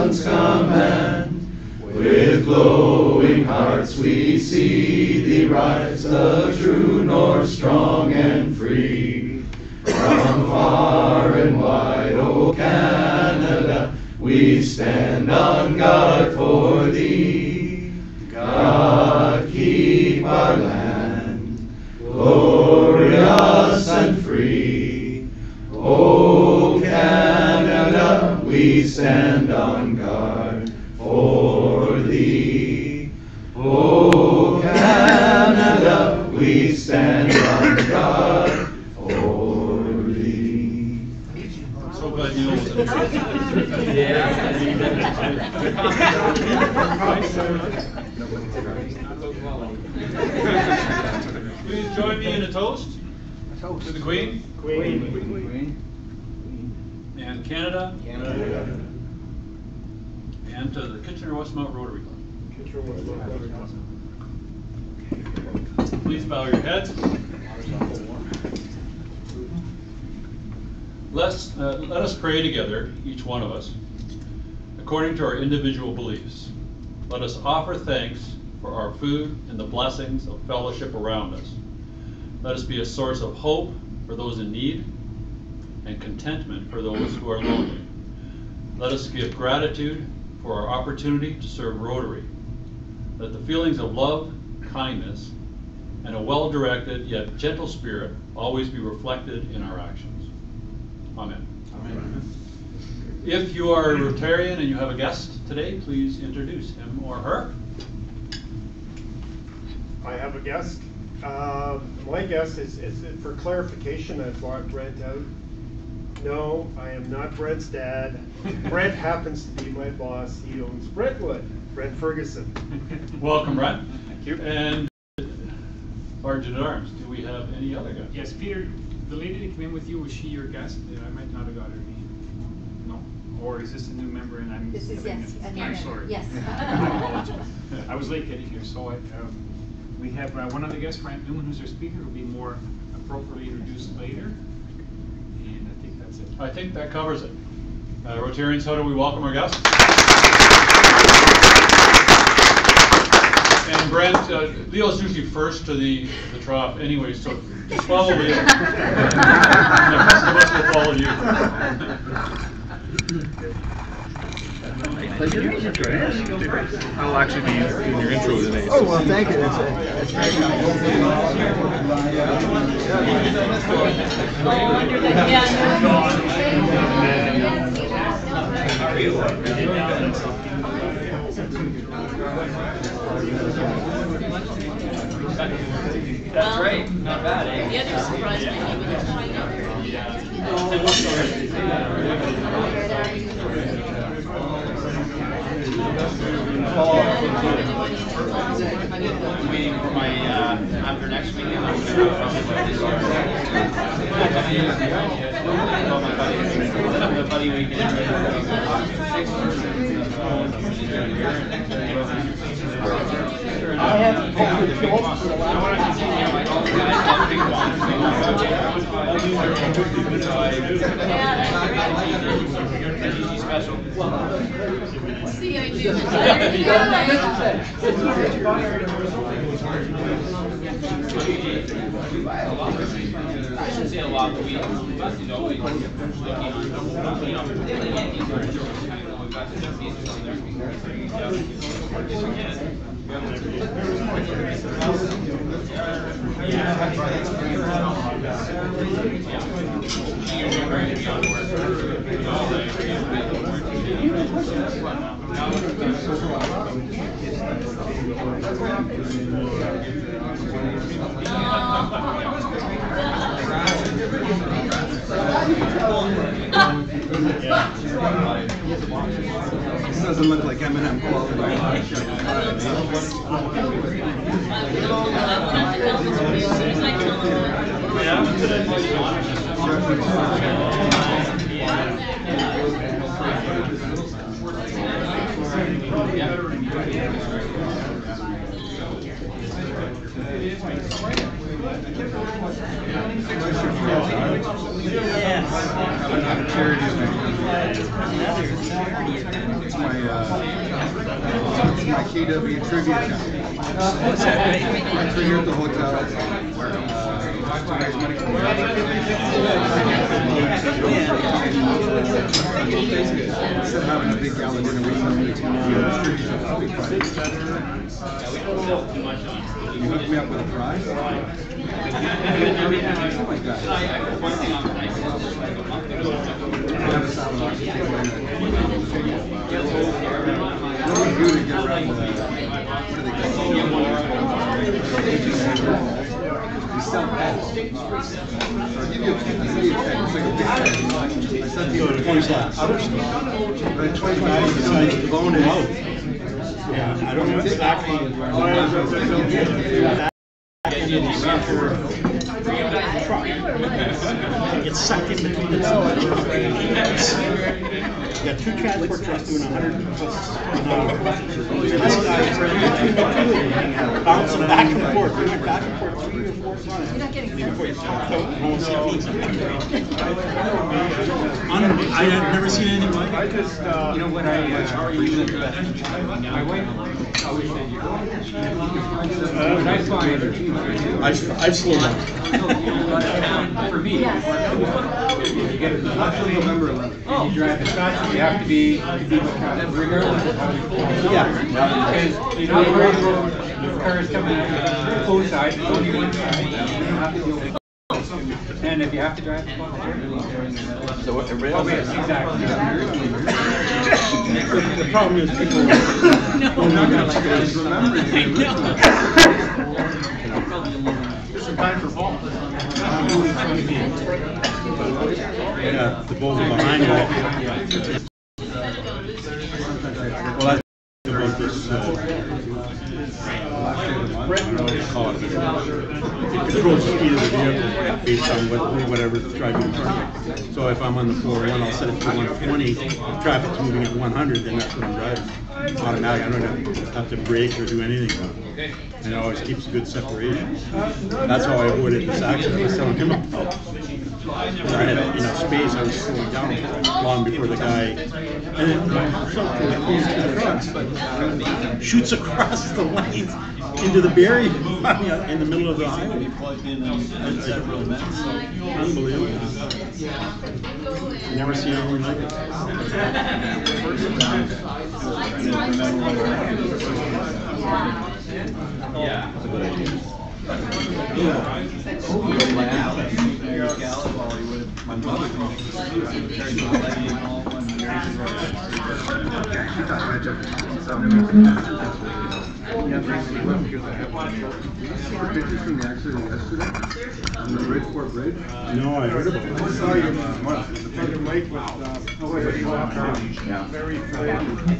Son's command. With glowing hearts we see thee rise, the true North, strong and free. From far and wide, O Canada, we stand on guard for thee. God keep our land, glorious and free. O Canada, we stand on guard for thee. O Canada, we stand on guard for thee. I'm so glad you know what's Please join me in a toast to the Queen. Queen. And Canada. And to the Kitchener-Westmount Rotary Club. Please bow your heads. Let us pray together, each one of us, according to our individual beliefs. Let us offer thanks for our food and the blessings of fellowship around us. Let us be a source of hope for those in need and contentment for those who are lonely. Let us give gratitude for our opportunity to serve Rotary. Let the feelings of love, kindness, and a well-directed yet gentle spirit always be reflected in our actions. Amen. Amen. If you are a Rotarian and you have a guest today, please introduce him or her. I have a guest. My guest is for clarification, I brought Brent out. No, I am not Brent's dad. Brent happens to be my boss. He owns Brentwood, Brent Ferguson. Welcome, Brent. Thank you. And Sergeant at Arms, do we have any other guests? Yes, Peter, the lady that came in with you, was she your guest? I might not have got her name. No? Or is this a new member and I'm... This is, yes. I'm sorry. Yes. I apologize. I was late getting here, so we have one other guest, Frank Newman, who's our speaker, who will be more appropriately introduced later. And I think that's it. I think that covers it. Rotarians, how do we welcome our guests? And Brent, Leo's usually first to the trough anyway, so just follow Leo. And the rest of us will follow you. I'll actually be doing your intro today. Oh, well, thank you. That's very That's right, not bad, eh? The other surprise me Waiting for my, after next meeting, I'm going to go my buddy weekend. I have posted shorts for the last special. See, I do. I shouldn't say a lot, but we, you know, we're looking on, we've got the deputies down there. This doesn't look like M&M quality. Yes. It's my KW trivia challenge. I trivia at the hotel. Instead of having a big gala dinner, we have you hook me up with a prize? Something like that. What do we do to get around the, what do they call it? We sell pets. I'll give you a pet. It's like a big pet. I sent you a 20 bucks. But 20 bucks, you loan it out. Yeah, I don't know exactly. It's sucked in between the two. You got two transport trucks doing 100 plus an hour. And this guy's bouncing back and forth. We went back and forth 3 or 4 times. You're not getting Before you stopped out, no one said pizza. I had never seen anything like it. I just, You know what my wife always said, what I find. I've slowed down. For me, you get it. November 11th. You drive the Scotch, you have to be with traffic, regardless of how you pull. Yeah. Because you're not worried about the cars coming out of both sides, it's only one side. You don't have to deal with. And if you have to drive the bus, So what, everybody else? oh, yes, exactly. The problem is people don't know how to Remember, There's some time for Paul. Yeah, the bulls are behind that. Well, that's about this, I don't know what you call it. It controls the speed of the vehicle based on whatever's driving in front of me. So if I'm on the 401, I'll set it to 120. If traffic's moving at 100, then that's what I'm driving. Automatic, I don't have to brake or do anything. And it always keeps a good separation. That's how I avoided this accident. I was telling him about. I had enough space, I was slowing down long before the guy, and then shoots across the lane into the barrier in the middle of the highway. Unbelievable. Never seen anything like it. Yeah. That's a good idea. My mother pictures from the accident yesterday on the Bridgeport Bridge? No, I heard about it. I saw your mic with, very clear. I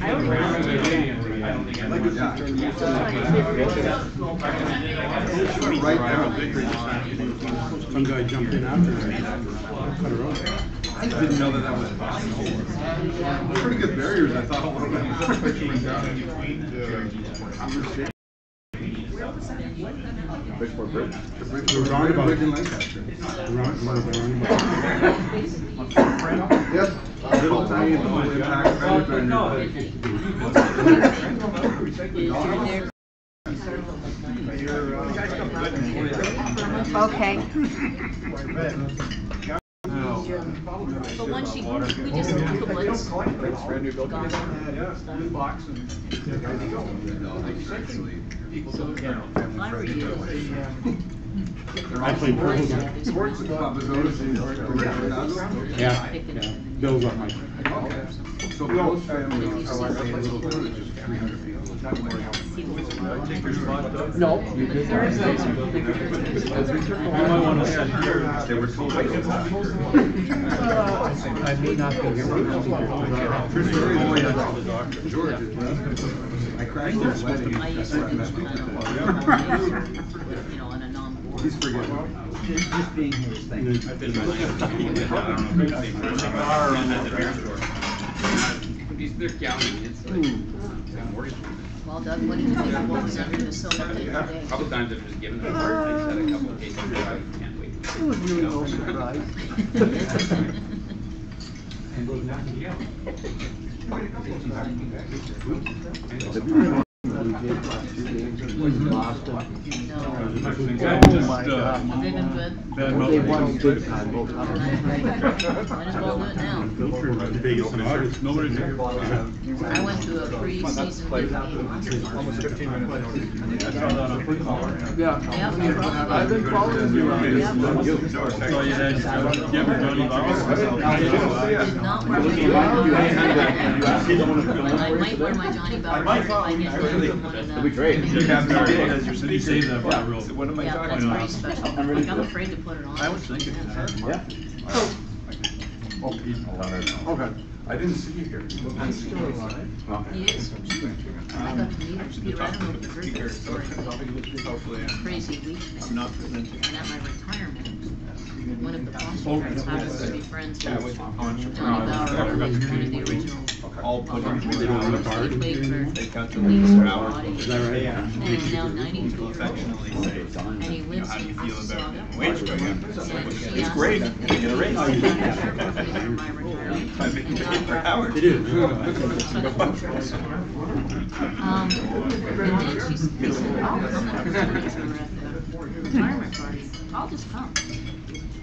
don't remember the video. I don't think I like it. Right now. Some guy jumped in after her. Cut her off. I didn't know that was possible. Pretty good barriers, I thought. Bridgeport Bridge? The roundabout in Lancaster. Yep, little tiny low impact Okay. But once we just took the woods. brand new building. I played Purple. Yeah. Bill's on my. So Bill's family is a little bit, just 300 people. No, you did not. They were told. I may not be here. George, I crashed their wedding. On a non-board. He's forgetting. Just being here is thank you. They're counting, it's like, Well, Doug, what do you think of what was under the silver plate a today? couple times I've just given them a hard, they said a couple of cases, I can't wait. It was really no surprise. And goes down to Yale. Boston. No. Oh my God. Have they been good? They won big time both Might as well do it now. Nobody I went to a pre-season big game last year. Almost 15 minutes. Yeah. Yeah. I've been following you on this. So you had Johnny Bauer? Did not wear my I might wear my Johnny Bauer shirt if I get one of the. It'd be great. Yeah, You saved that for the real. What am I that's talking pretty about? special. Like, I'm afraid to put it on. I was thinking. Yeah. Okay. I didn't see you here. He is. I got to meet Peter. I don't know if you heard that story. Crazy week. And at my retirement, one of the Boston happens to be friends with Johnny Bauer, one of the original. All put He on played for the the Leafs leaves for out. 40 Is that right? And he's now 92 years old. Affectionately say, And he lives how do you in feel about Mississauga. wage going up? It's great. You get a raise. My retirement. I make you pay per hour. It is. And then she said, I'll come and we're at the retirement party. I'll just come.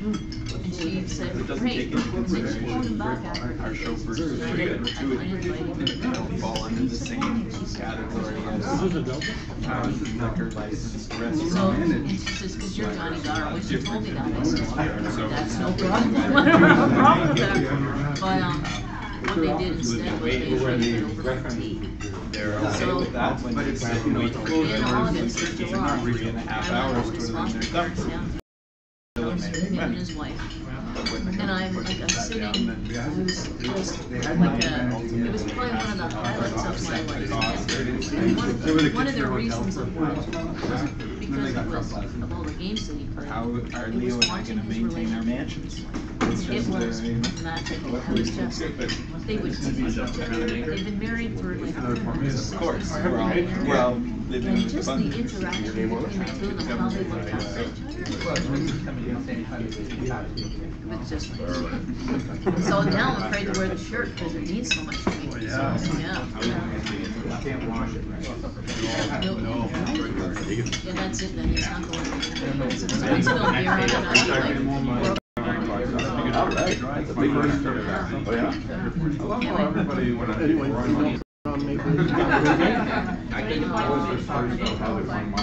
And she said, great, since you're going back at her. Our chauffeurs are fall under the same category as liquor licensed So, restaurant. and she says, because you're Johnny Bauer, which she told me that, I said, that's no problem. I don't have a problem with that. But, what they did instead was they invited me over for tea. They're okay with that when they say wait In August or July, 3.5 I hours went to to their his doctor. down him and his wife. And I'm like, I'm sitting, it was just like it was probably one of the highlights of my life. And one of the reasons of why was because it was of all the games that he played. How are It Leo was and I watching going to his maintain our relationship. mansions? It was magic. It was just, they would, they've been married for like 6 Of course, years. well, living And in just the abundance. interaction between the two of them, how they looked out for each other. It was just, so now I'm afraid to wear the shirt because it means so much to me. So, yeah. Yeah, that's it then, it's not going to be. Someone spilled beer on it, I'm like, All right. That's a big one. Oh, yeah? I love how everybody, Anyway,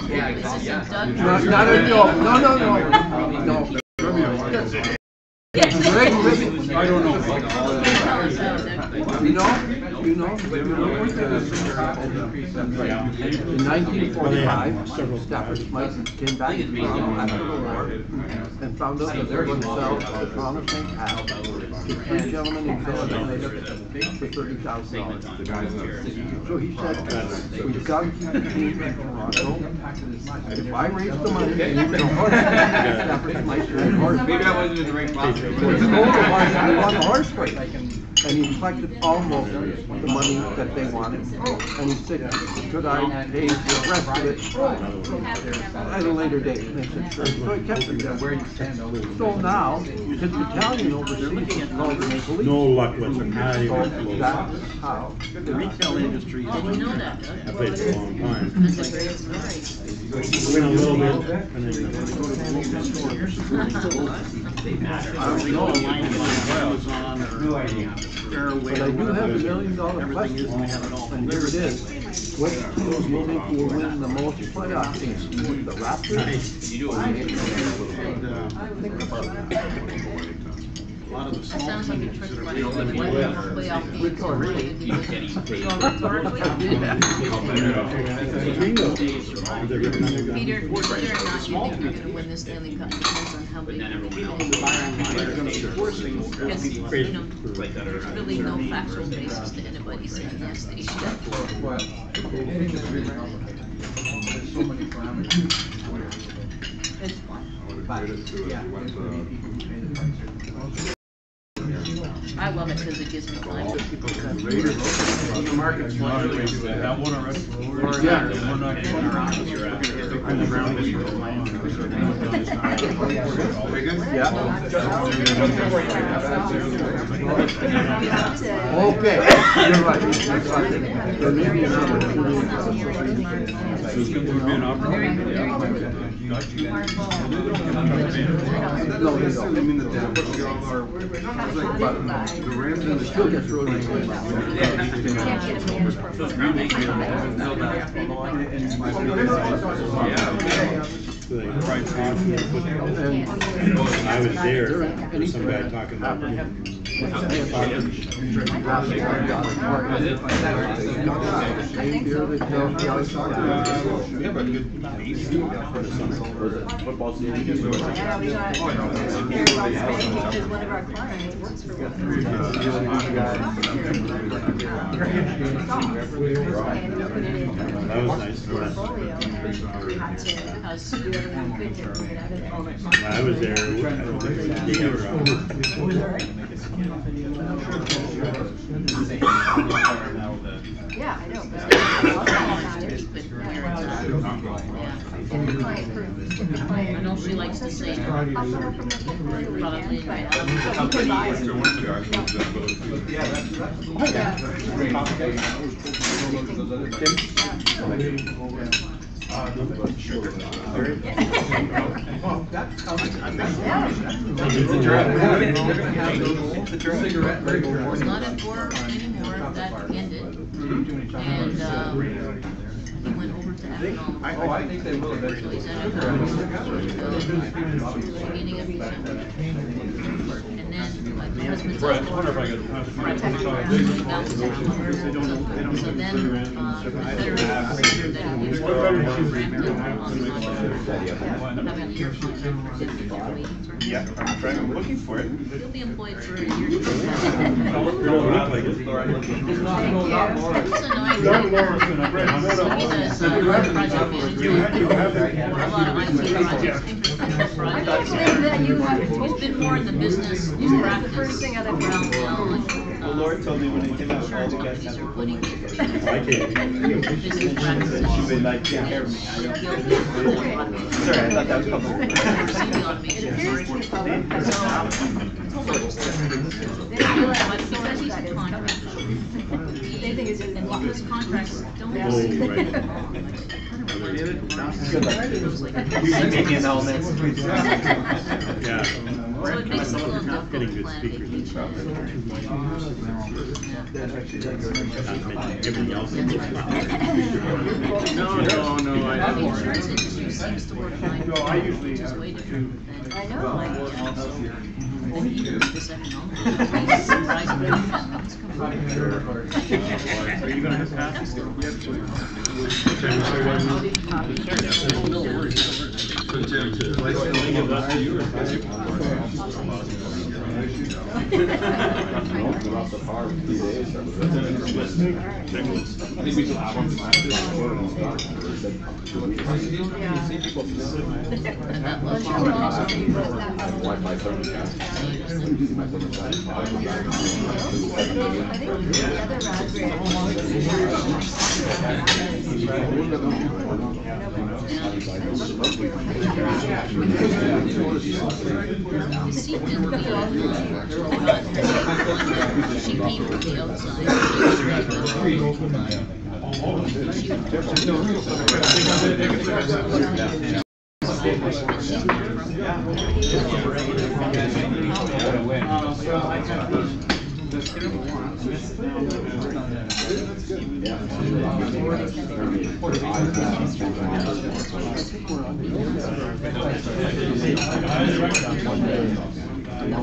not a joke. No. I don't know. You know, in 1945, Stafford Smith came back after the war and found out that they were going to sell the town of St. Pat to three gentlemen in Philadelphia for $30,000. So he said, we've got to keep the team in Toronto. If I raise the money, and even a horse, Stafford Smith had a horse. Maybe I wasn't in the right spot. He won the horse race, and he collected almost the money that they wanted. And he said, could I pay the rest of it at a later date? And they said, sure. So he kept it there. So now, his battalion overseas is called the Maple Leafs. No luck with it. So that's how the retail industry is. did you know that, Doug? I played for a long time. That's a great story. Went a little bit. And then, But I do have $1 million question, and here it is. What do you think will win the most playoff games? The Raptors? That sounds like a trick question. What playoff games are really good? Peter, whether or not you think you're going to win this Stanley Cup depends on how big the because, really no factual basis to anybody saying yes, they should. It's fun. I love it because it gives me time. The market's fluctuating. Have one already? Yeah. We're not getting around to your On the ground. Okay, you're right. That's right. There may be an opportunity. So it's going to be an opportunity. No, I mean, the Rams and the Still gets really I was there, some guy talking about Football stadium. One of our clients works for Westmount. that was nice. I was there. Yeah, I know. I know she likes to say probably it's not in work anymore, that ended. And he went over to ethanol. I think they will So he's at ethanol beginning of December. And then my husband's Brett, I wonder if I could. So then the federal figured that he was Yeah, I'm looking for it. he'll be employed for a year. You don't look like it. He's a project manager for a lot of IT projects. He's been more in the business practice around now. The Lord told me when he came out, all the guys have putting I can't. business practices. you would like take care of me. I don't Sorry, I thought that was public. Because he's a contractor. They think it's just And his contracts don't. Oh, right. Good luck. You should take me an element. Yeah. So it makes it a little difficult Getting to good plan speakers. vacation. Everything else. The insurance industry seems to work fine, which is way different than. I know. This economic. It's surprising how it's come from. Are you gonna have passes? She came from the outside.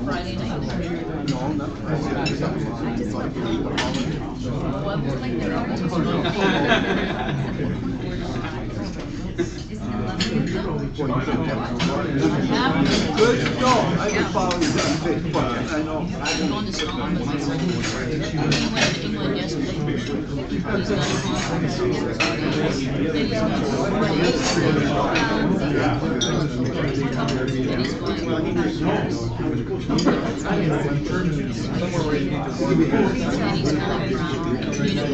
Friday night. Good to go. I've been following you on Facebook. I know. I'm going to Scotland with my son. He went to England yesterday. He's got a conference. Then he's got 4 days. Then he's going and he's coming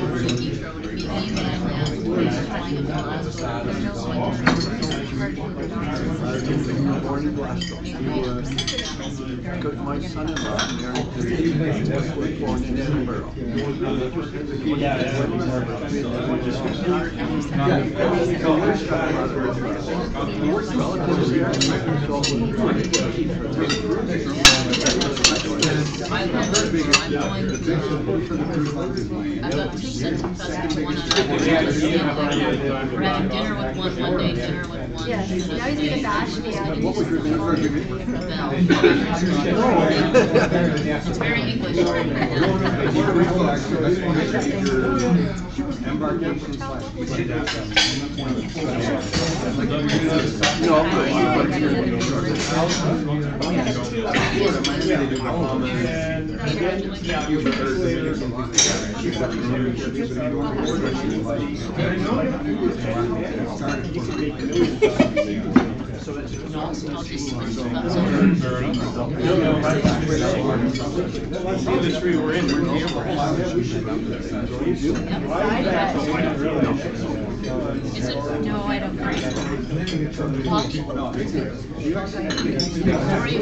from Born in Glasgow. Because my son-in-law married to the was born in Edinburgh. I've got two sets of cousins, one on we're having dinner with one day, dinner with one. Yes, now he's gonna bash me out. What was your name? It's very English. Industry we're in, we're No, I don't. How are you? What's your topic? Yeah, you guys please.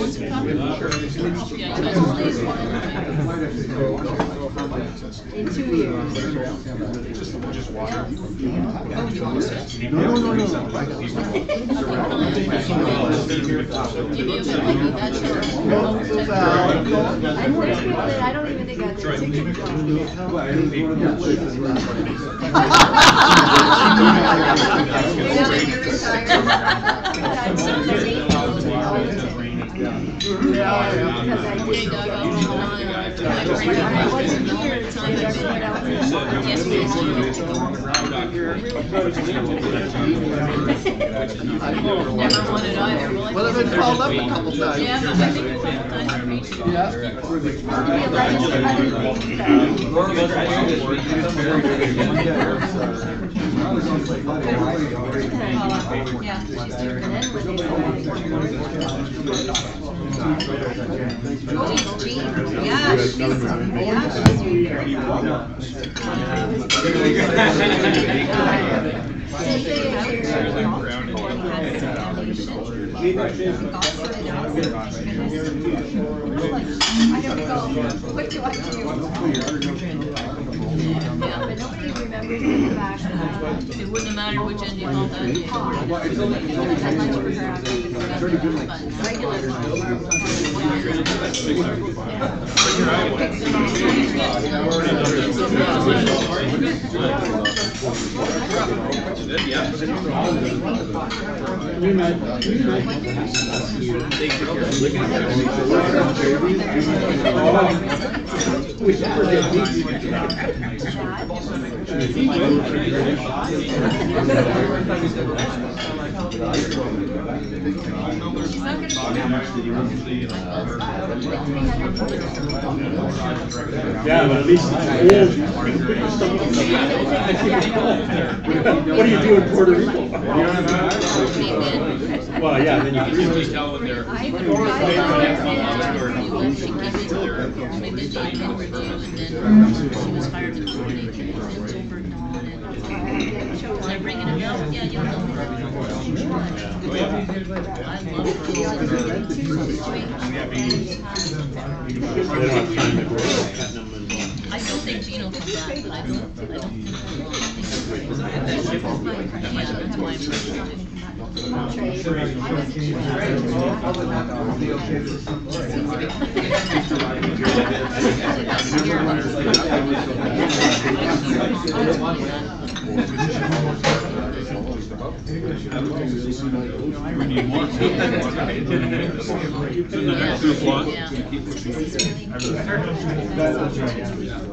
In 2 years. Just water. Oh, you want to switch? No. Give you a bit like that's your I'm working on it. I don't even think I did ticket job. Never wanted either. Well, I've been called up a couple times. Yeah, but I think a couple times for me too. What do I do? But nobody remembers the back. It wouldn't matter which end you called that. Yeah, but at least it's what do you do in Puerto Rico? Well, yeah, then you usually tell when they're. She came in, they did the interview, and then she was hired to coordinate the events over Dawn. Was I bringing it up? Yeah, you know. I love I don't think Gino comes back, but I don't think he will. That's my impression. We need more. In the next two slots.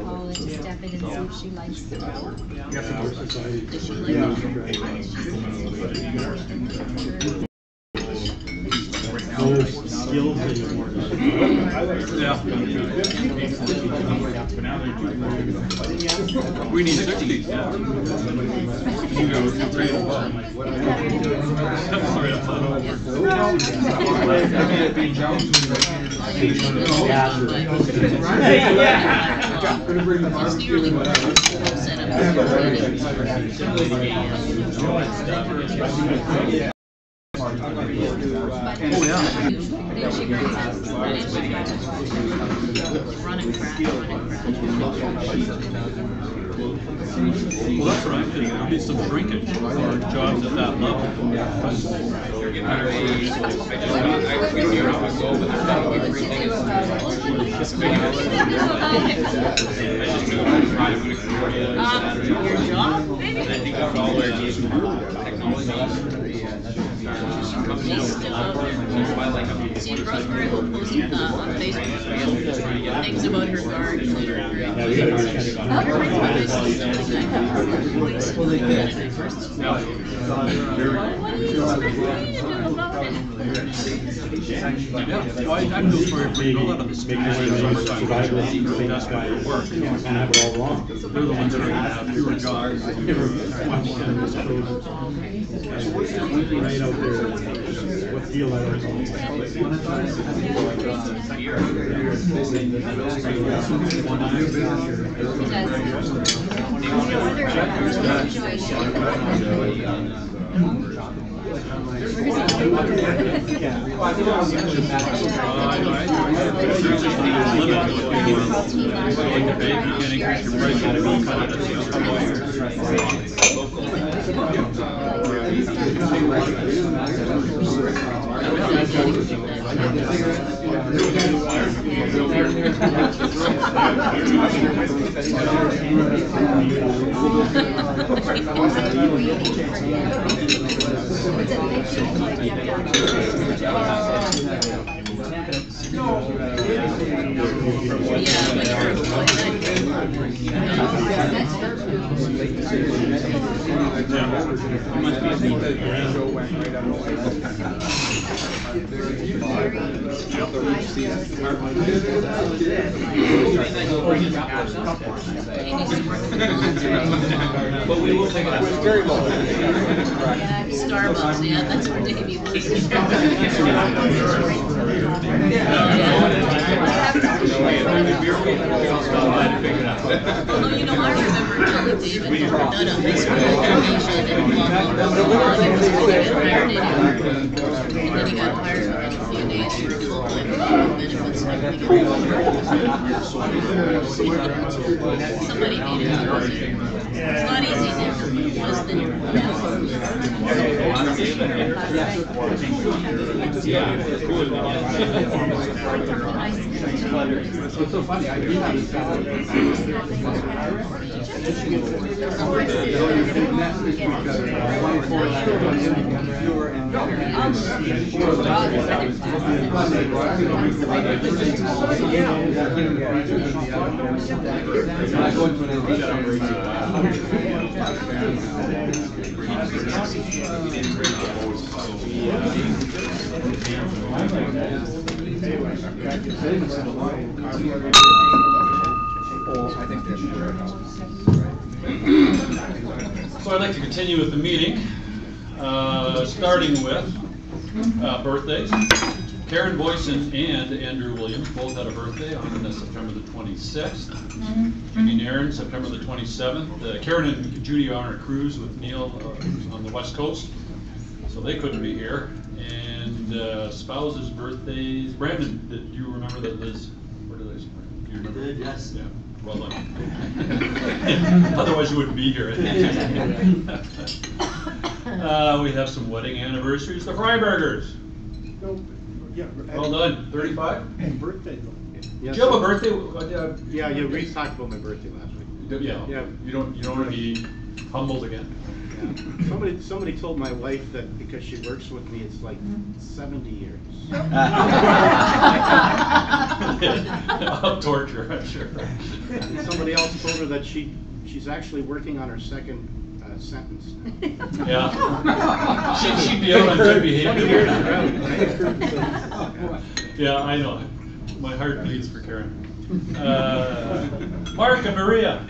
Call it, step it and see if she likes it. Skills anymore. We need 60. Yeah. You go trade them up. It's the early morning set up. Well, that's right. There'll be some shrinkage for jobs at that level. Your job? See, Rosemary will post on Facebook things about her garden. I'm no for it. A lot of the speakers that's why it works and have it all wrong. They're the ones that are going to have fewer jobs. Right out there. What deal I like. But we will take it out. Very low. Starbucks, yeah, that's where Davey was. Although, you know, I remember telling David we were done a high school education and then he got hired in a few days for full-time benefits and everything. Somebody made it easy. It's not easy now. It was then. It's so funny. I do have So I'd like to continue with the meeting, starting with birthdays. Karen Boyson and Andrew Williams both had a birthday on September the 26th. Judy Nairn, September the 27th. Karen and Judy are on a cruise with Neil on the West Coast, so they couldn't be here. And spouses' birthdays. Brandon, did you remember that Liz? Where did I say? Do you remember? I did, yes. Yeah. Well done. Otherwise, you wouldn't be here. We have some wedding anniversaries. The Freibergers. No, yeah. Well done. 35? And birthday. Did you have a birthday? Yeah, we talked about my birthday last week. Yeah. You don't want to be humbled again. Yeah. Somebody told my wife that because she works with me, it's like 70 years. Of torture, I'm sure. And somebody else told her that she's actually working on her second sentence. Yeah. She'd be out on good behavior. Yeah, I know. My heart bleeds for Karen. Mark and Maria.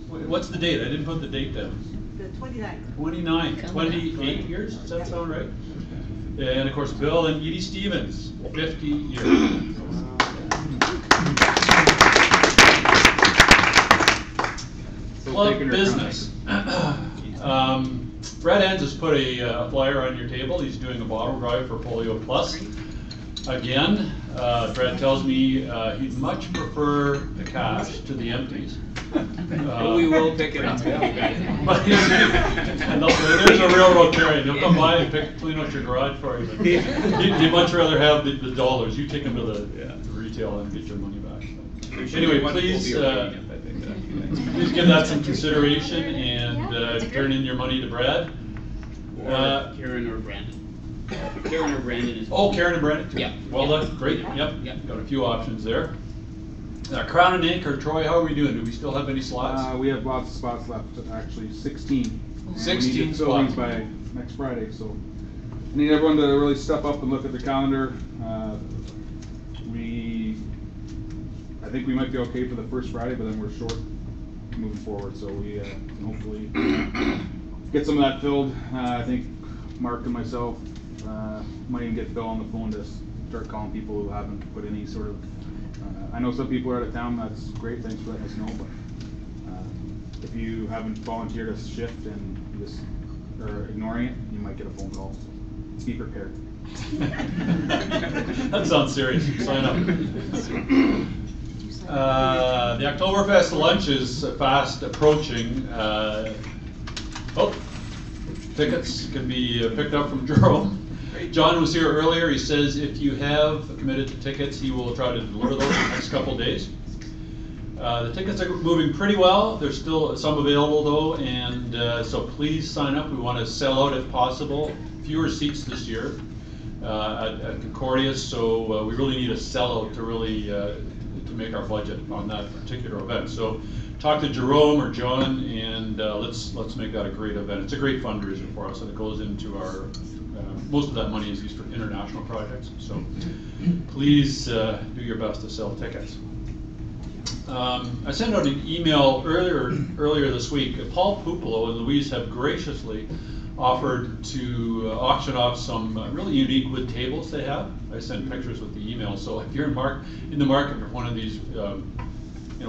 What's the date? I didn't put the date down. The 29th. 29, 28 years, does that sound right? And of course, Bill and Edie Stevens, 50 years. Club business. Brad Enns has put a flyer on your table. He's doing a bottle drive for Polio Plus. Again, Brad tells me he'd much prefer the cash to the empties. We will pick it up. But there's a railroad carrier. He'll come by and clean out your garage for you. But you'd much rather have the dollars. You take them to the retail and get your money back. So. Anyway, please give that some consideration and turn in your money to Brad. Karen or Brandon. Karen or Brandon is. Oh, Karen and Brandon too. Yeah. Well done. Great. Yep. Got a few options there. Crown and Anchor, Troy, how are we doing? Do we still have any slots? We have lots of spots left, actually 16. 16 we need to fill these by next Friday, so I need everyone to really step up and look at the calendar. I think we might be okay for the first Friday, but then we're short moving forward, so we can hopefully get some of that filled. I think Mark and myself might even get Phil on the phone to start calling people who haven't put any sort of I know some people are out of town. That's great. Thanks for letting us know. But if you haven't volunteered a shift and you just are ignoring it, you might get a phone call. So be prepared. That sounds serious. Sign up. The Oktoberfest lunch is fast approaching. Tickets can be picked up from Jerome. John was here earlier. He says if you have committed to tickets, he will try to deliver those in the next couple of days. The tickets are moving pretty well. There's still some available though, and so please sign up. We want to sell out if possible. Fewer seats this year at Concordia, so we really need a sellout to really to make our budget on that particular event. So talk to Jerome or John, and let's make that a great event. It's a great fundraiser for us, and it goes into our most of that money is used for international projects. So please do your best to sell tickets. I sent out an email earlier this week. Paul Pupolo and Louise have graciously offered to auction off some really unique wood tables they have. I sent pictures with the email. So if you're in the market for one of these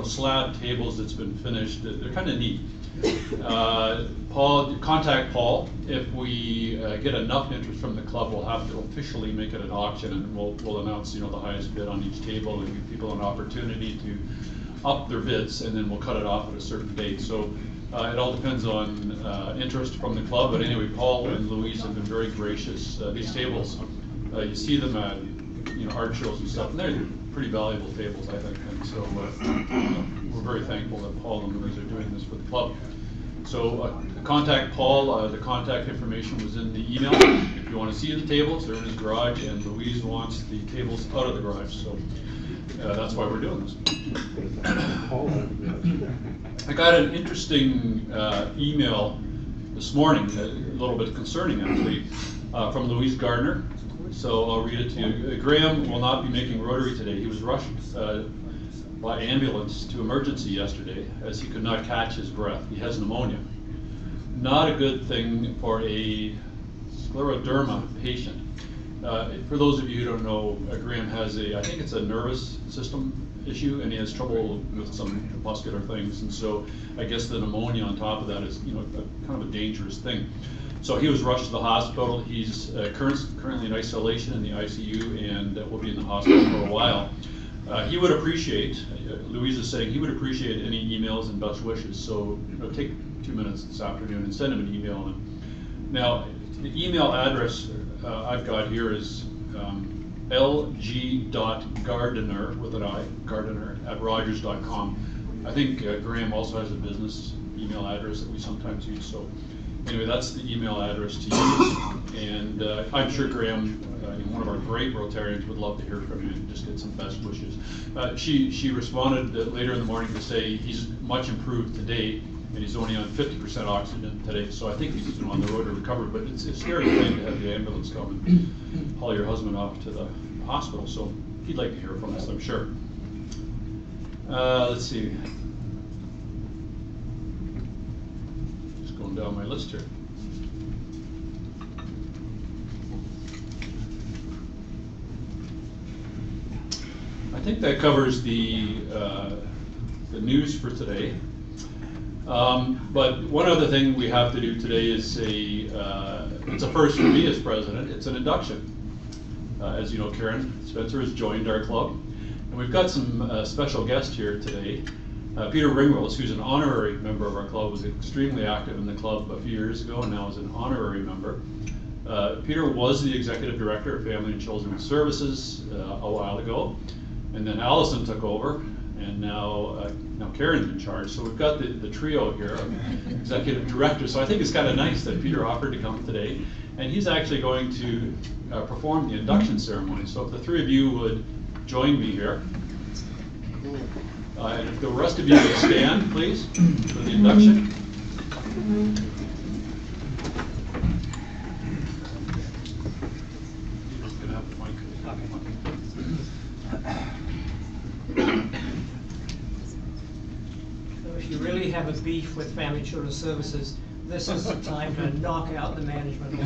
slab tables that's been finished, they're kind of neat. Contact Paul. If we get enough interest from the club, we'll have to officially make it an auction, and we'll announce the highest bid on each table and give people an opportunity to up their bids, and then we'll cut it off at a certain date. So it all depends on interest from the club. But anyway, Paul and Louise have been very gracious. These tables, you see them at art shows and stuff, and they're pretty valuable tables, I think. And so we're very thankful that Paul and Louise are doing this for the club. So contact Paul. The contact information was in the email. If you want to see the tables, they're in his garage, and Louise wants the tables out of the garage. So that's why we're doing this. I got an interesting email this morning, a little bit concerning actually, from Louise Gardner. So I'll read it to you. Graham will not be making Rotary today. He was rushed by ambulance to emergency yesterday as he could not catch his breath. He has pneumonia. Not a good thing for a scleroderma patient. For those of you who don't know, Graham has I think it's a nervous system issue, and he has trouble with some muscular things, and so I guess the pneumonia on top of that is kind of a dangerous thing. So he was rushed to the hospital. He's currently in isolation in the ICU, and will be in the hospital for a while. He would appreciate, Louise is saying, he would appreciate any emails and best wishes. So take 2 minutes this afternoon and send him an email. Now, the email address I've got here is lg.gardiner, with an I, Gardiner, @rogers.com. I think Graham also has a business email address that we sometimes use. So anyway, that's the email address to use. And I'm sure Graham, one of our great Rotarians, would love to hear from you and just get some best wishes. She responded later in the morning to say he's much improved today, and he's only on 50% oxygen today. So I think he's on the road to recovery. But it's a scary thing to have the ambulance come and haul your husband off to the hospital. So he'd like to hear from us, I'm sure. Let's see. Just going down my list here. I think that covers the news for today. But one other thing we have to do today is it's a first for me as president. It's an induction. As you know, Karen Spencer has joined our club. And we've got some special guests here today. Peter Ringrose, who's an honorary member of our club, was extremely active in the club a few years ago and now is an honorary member. Peter was the executive director of Family and Children's Services a while ago, and then Allison took over, and now Karen's in charge. So we've got the trio here of executive directors. So I think it's kind of nice that Peter offered to come today, and he's actually going to perform the induction ceremony. So if the three of you would join me here. And if the rest of you would stand, please, for the induction. So if you really have a beef with Family and Children's Services, this is the time to knock out the management.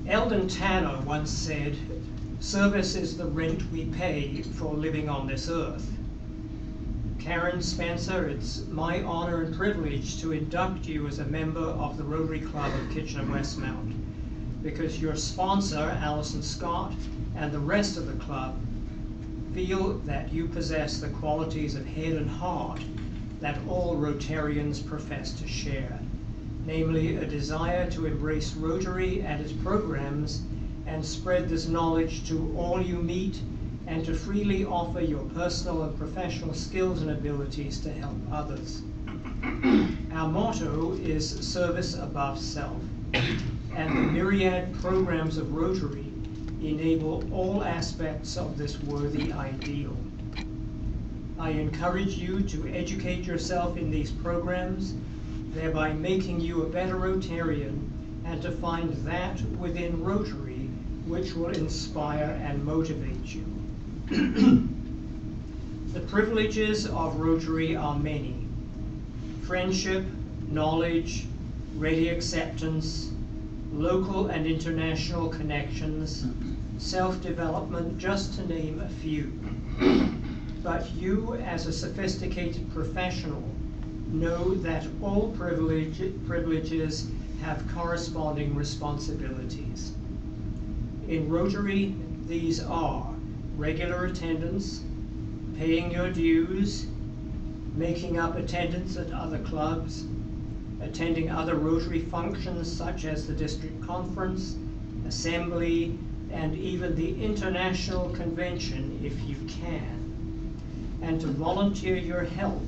Eldon Tanner once said, "Service is the rent we pay for living on this earth." Karen Spencer, it's my honor and privilege to induct you as a member of the Rotary Club of Kitchener-Westmount, because your sponsor, Alison Scott, and the rest of the club feel that you possess the qualities of head and heart that all Rotarians profess to share. Namely, a desire to embrace Rotary and its programs and spread this knowledge to all you meet, and to freely offer your personal and professional skills and abilities to help others. Our motto is service above self, and the myriad programs of Rotary enable all aspects of this worthy ideal. I encourage you to educate yourself in these programs, thereby making you a better Rotarian, and to find that within Rotary which will inspire and motivate you. The privileges of Rotary are many: friendship, knowledge, ready acceptance, local and international connections, self-development, just to name a few. But you, as a sophisticated professional, know that all privileges have corresponding responsibilities. In Rotary, these are regular attendance, paying your dues, making up attendance at other clubs, attending other Rotary functions such as the district conference, assembly, and even the international convention if you can, and to volunteer your help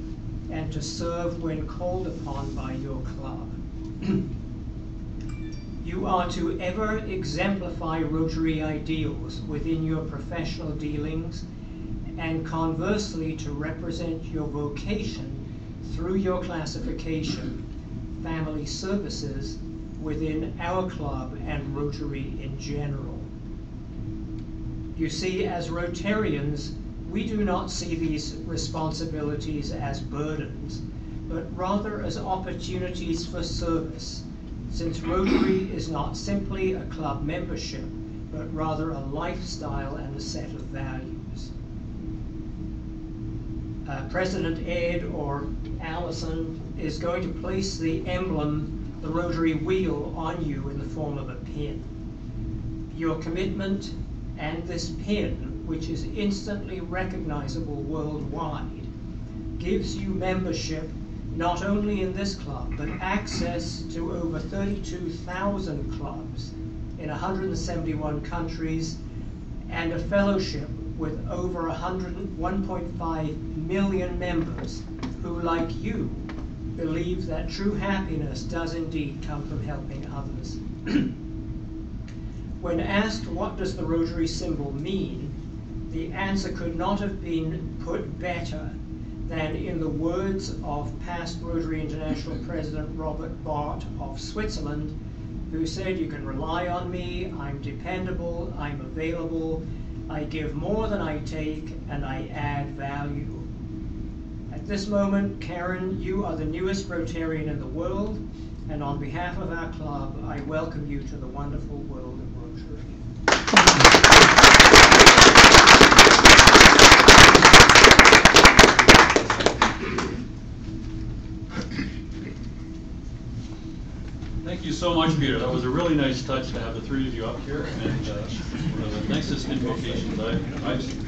and to serve when called upon by your club. You are to ever exemplify Rotary ideals within your professional dealings, and conversely to represent your vocation through your classification, family services, within our club and Rotary in general. You see, as Rotarians, we do not see these responsibilities as burdens, but rather as opportunities for service, since Rotary is not simply a club membership, but rather a lifestyle and a set of values. President Ed or Allison is going to place the emblem, the Rotary wheel, on you in the form of a pin. Your commitment and this pin, which is instantly recognizable worldwide, gives you membership not only in this club, but access to over 32,000 clubs in 171 countries, and a fellowship with over 1.5 million members who, like you, believe that true happiness does indeed come from helping others. When asked what does the Rotary symbol mean, the answer could not have been put better than in the words of past Rotary International President Robert Bart of Switzerland, who said, "You can rely on me, I'm dependable, I'm available, I give more than I take, and I add value." At this moment, Karen, you are the newest Rotarian in the world, and on behalf of our club, I welcome you to the wonderful world of Rotary. you so much, Peter. That was a really nice touch to have the three of you up here, and one of the nicest invocations I've seen.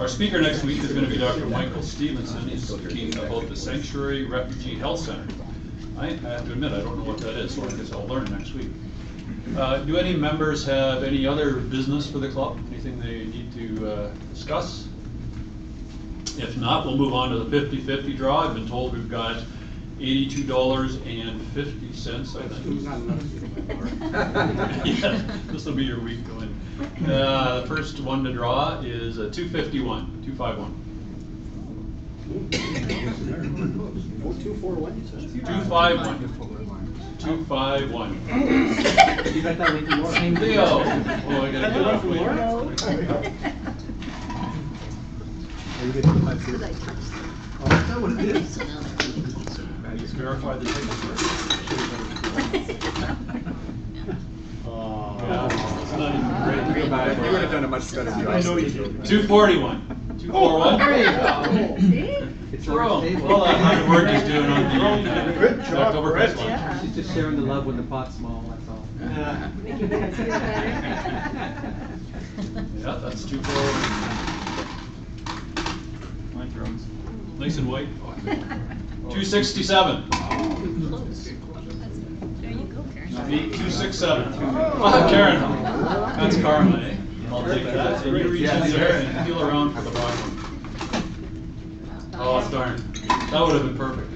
Our speaker next week is going to be Dr. Michael Stevenson. He's speaking about the Sanctuary Refugee Health Center. I have to admit, I don't know what that is, so I guess I'll learn next week. Do any members have any other business for the club? Anything they need to discuss? If not, we'll move on to the 50-50 draw. I've been told we've got $82.50, I think. Yeah, this will be your week to win. The first one to draw is a 251, 251. 251. 251. You got that with Laura? Leo. Oh, I gotta get off. Are you getting the 5 Oh, is that what it is? I just verified the signature. It's not even great. You would have done a much better job. I know you did. 241. 241. There you go. It's well, all that hard work he's doing on the Good job, October Brett. Fest one. She's just sharing the love when the pot's small, that's all. Make you guys feel better. Yeah, that's 241. My drones. Nice and white. 267. There you go, Karen. 267. Karen. That's karma, eh? I'll take that. And you reach in there and feel around for the bottom one. Oh, darn. That would have been perfect.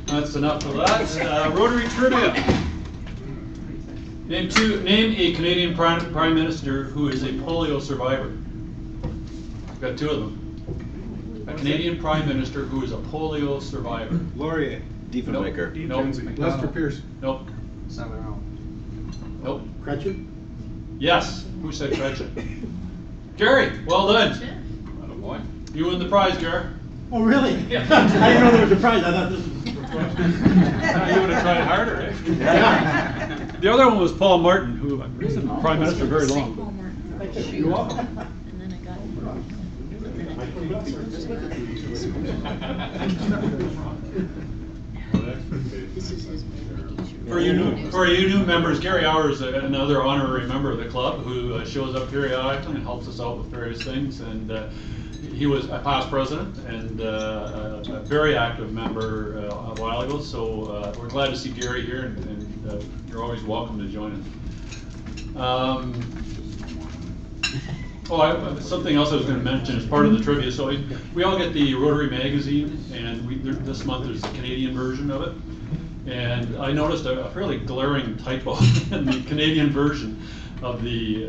That's enough for that. Rotary trivia. Name a Canadian Prime Minister who is a polio survivor. We've got two of them. A Canadian Prime Minister who is a polio survivor. Laurier. Diefenbaker. Nope. Lester Pierce. Nope. Nope. Gretchen? Yes. Who said Gretchen? Gary, well done. Attaboy. You win the prize, Gary. Oh, really? I didn't know there was a prize. I thought this was You would have tried harder, eh? The other one was Paul Martin, who was the Prime Minister very long. You're welcome. And then I got this is his baby. For you new members, Gary Hour is another honorary member of the club who shows up periodically and helps us out with various things. And he was a past president and a very active member a while ago. So we're glad to see Gary here, and you're always welcome to join us. Something else I was going to mention as part of the trivia. So we all get the Rotary magazine, and this month there's the Canadian version of it. And I noticed a fairly glaring typo in the Canadian version of the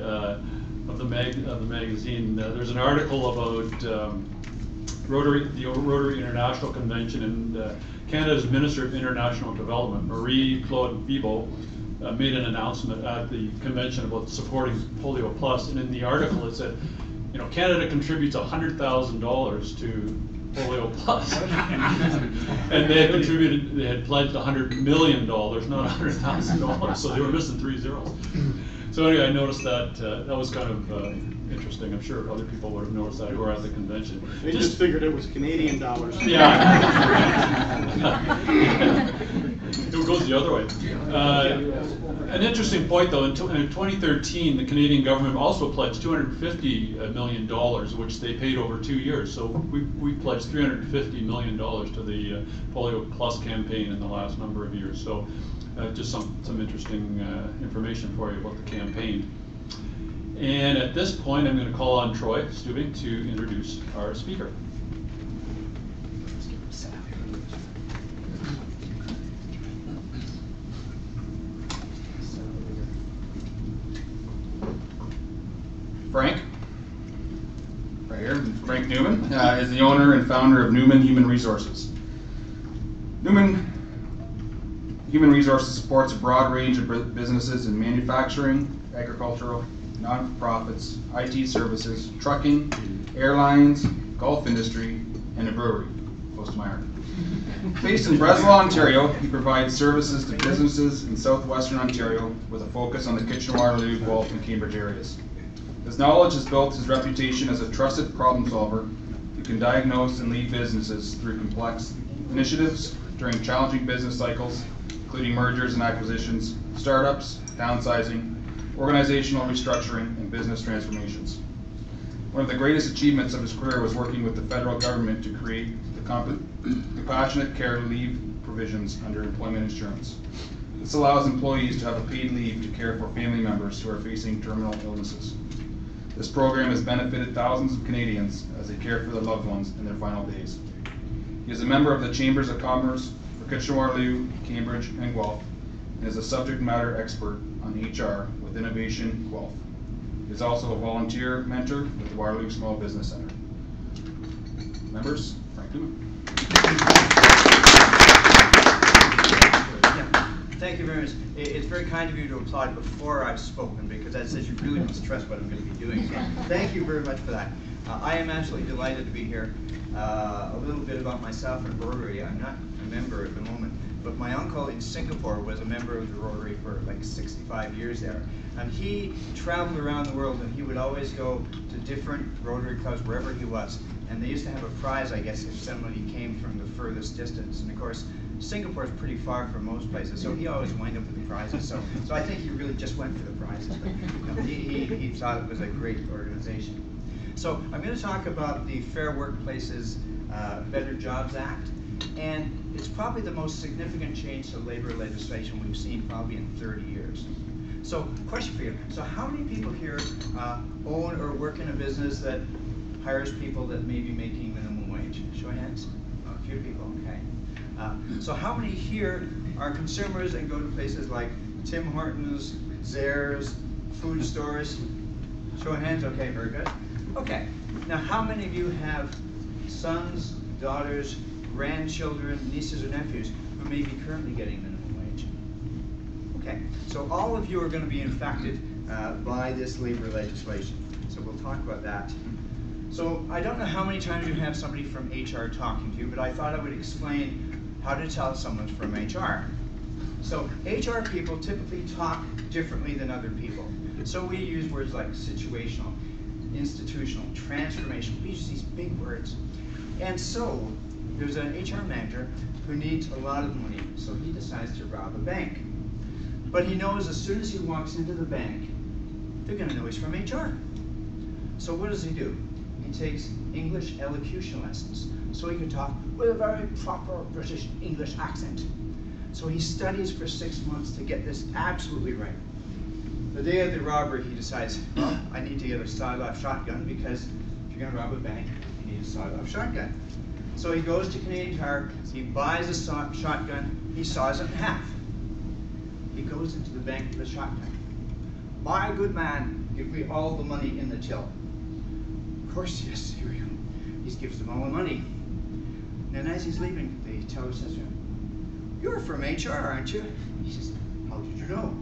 magazine. There's an article about the Rotary International Convention, and Canada's Minister of International Development, Marie-Claude Bibeau, made an announcement at the convention about supporting Polio Plus, and in the article it said, you know, Canada contributes $100,000 to Polio Plus, and they had pledged $100 million, not $100,000, so they were missing 3 zeros. So anyway, I noticed that that was kind of interesting. I'm sure other people would have noticed that who were at the convention. They just figured it was Canadian dollars. Yeah. It goes the other way. An interesting point, though, in 2013, the Canadian government also pledged $250 million, which they paid over 2 years. So we pledged $350 million to the Polio Plus campaign in the last number of years. So just some interesting information for you about the campaign. And at this point, I'm going to call on Troy Stubing to introduce our speaker. Frank, right here, Frank Newman, is the owner and founder of Newman Human Resources. Newman Human Resources supports a broad range of businesses in manufacturing, agricultural, non-profits, IT services, trucking, airlines, golf industry, and a brewery, close to my heart. Based in Breslau, Ontario, he provides services to businesses in southwestern Ontario with a focus on the Kitchener-Waterloo, Guelph, and Cambridge areas. His knowledge has built his reputation as a trusted problem solver, can diagnose and lead businesses through complex initiatives during challenging business cycles, including mergers and acquisitions, startups, downsizing, organizational restructuring, and business transformations. One of the greatest achievements of his career was working with the federal government to create the compassionate care leave provisions under employment insurance. This allows employees to have a paid leave to care for family members who are facing terminal illnesses. This program has benefited thousands of Canadians as they care for their loved ones in their final days. He is a member of the Chambers of Commerce for Kitchener-Waterloo, Cambridge, and Guelph, and is a subject matter expert on HR with Innovation Guelph. He is also a volunteer mentor with the Waterloo Small Business Center. Members, Frank Newman. Thank you very much. It's very kind of you to applaud before I've spoken, because that says you really must trust what I'm going to be doing. So thank you very much for that. I am absolutely delighted to be here. A little bit about myself and Rotary. I'm not a member at the moment, but my uncle in Singapore was a member of the Rotary for like 65 years there. And he traveled around the world, and he would always go to different Rotary clubs wherever he was. And they used to have a prize, I guess, if somebody came from the furthest distance. And of course, Singapore is pretty far from most places, so he always wound up with the prizes. So I think he really just went for the prizes. But, you know, he thought it was a great organization. So I'm going to talk about the Fair Workplaces, Better Jobs Act. And it's probably the most significant change to labor legislation we've seen probably in 30 years. So, question for you. So how many people here own or work in a business that hires people that may be making minimum wage? Show of hands. Oh, a few people, okay. So how many here are consumers and go to places like Tim Hortons, Zehrs, food stores? Show of hands, okay, very good. Okay, now how many of you have sons, daughters, grandchildren, nieces or nephews who may be currently getting minimum wage? Okay, so all of you are going to be impacted by this labor legislation. So we'll talk about that. So I don't know how many times you have somebody from HR talking to you, but I thought I would explain how to tell someone's from HR. So HR people typically talk differently than other people. So we use words like situational, institutional, transformational. We use these big words. And so there's an HR manager who needs a lot of money, so he decides to rob a bank. But he knows as soon as he walks into the bank, they're going to know he's from HR. So what does he do? He takes English elocution lessons, so he can talk with a very proper British English accent. So he studies for 6 months to get this absolutely right. The day of the robbery, he decides, well, I need to get a sawed-off shotgun, because if you're going to rob a bank, you need a sawed-off shotgun. So he goes to Canadian Tire, he buys a shotgun, he saws it in half. He goes into the bank with a shotgun. My good man, give me all the money in the till. Of course, yes, here we go. He gives them all the money. And as he's leaving, the teller says to him, you're from HR, aren't you? He says, how did you know?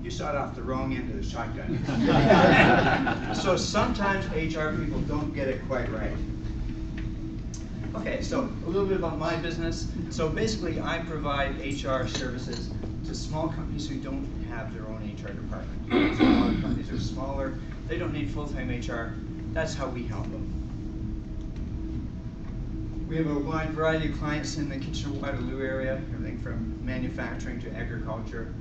You sawed off the wrong end of the shotgun. So sometimes HR people don't get it quite right. Okay, so a little bit about my business. So basically, I provide HR services to small companies who don't have their own HR department. So a lot of companies are smaller, they don't need full-time HR. That's how we help them. We have a wide variety of clients in the Kitchener-Waterloo area, everything from manufacturing to agriculture,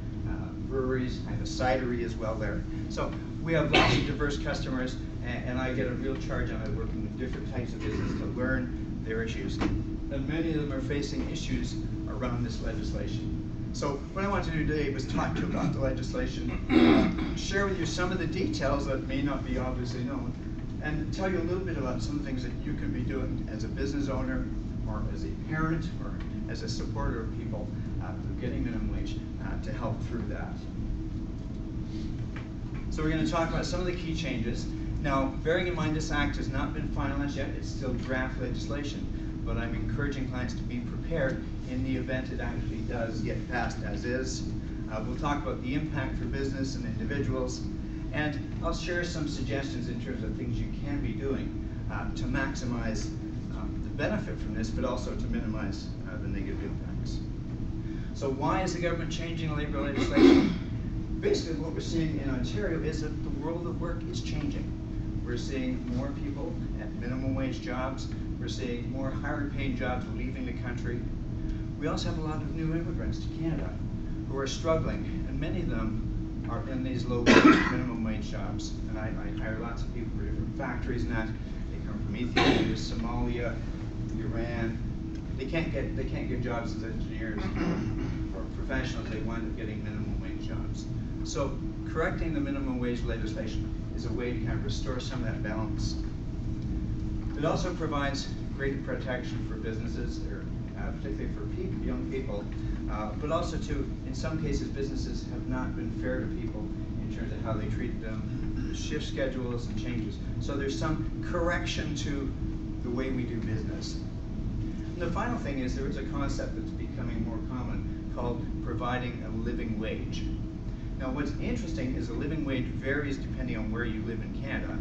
breweries. I have a cidery as well there. So we have lots of diverse customers, and I get a real charge on it working with different types of business to learn their issues. And many of them are facing issues around this legislation. So what I want to do today was talk to you about the legislation, share with you some of the details that may not be obviously known, and tell you a little bit about some things that you can be doing as a business owner, or as a parent, or as a supporter of people who are getting minimum wage to help through that. So we're going to talk about some of the key changes. Now, bearing in mind this act has not been finalized yet, it's still draft legislation, but I'm encouraging clients to be prepared in the event it actually does get passed as is. We'll talk about the impact for business and individuals, and I'll share some suggestions in terms of things you can be doing to maximize the benefit from this, but also to minimize the negative impacts. So why is the government changing labor legislation? Basically what we're seeing in Ontario is that the world of work is changing. We're seeing more people at minimum wage jobs. We're seeing more higher paid jobs leaving the country. We also have a lot of new immigrants to Canada who are struggling, and many of them are in these low minimum wage jobs. And I hire lots of people for different factories and that. They come from Ethiopia, Somalia, Iran. They can't get jobs as engineers or professionals. They wind up getting minimum wage jobs. So correcting the minimum wage legislation is a way to kind of restore some of that balance. It also provides greater protection for businesses, or particularly for young people, but also too, in some cases, businesses have not been fair to people in terms of how they treat them, shift schedules and changes. So there's some correction to the way we do business. And the final thing is there is a concept that's becoming more common called providing a living wage. Now what's interesting is the living wage varies depending on where you live in Canada.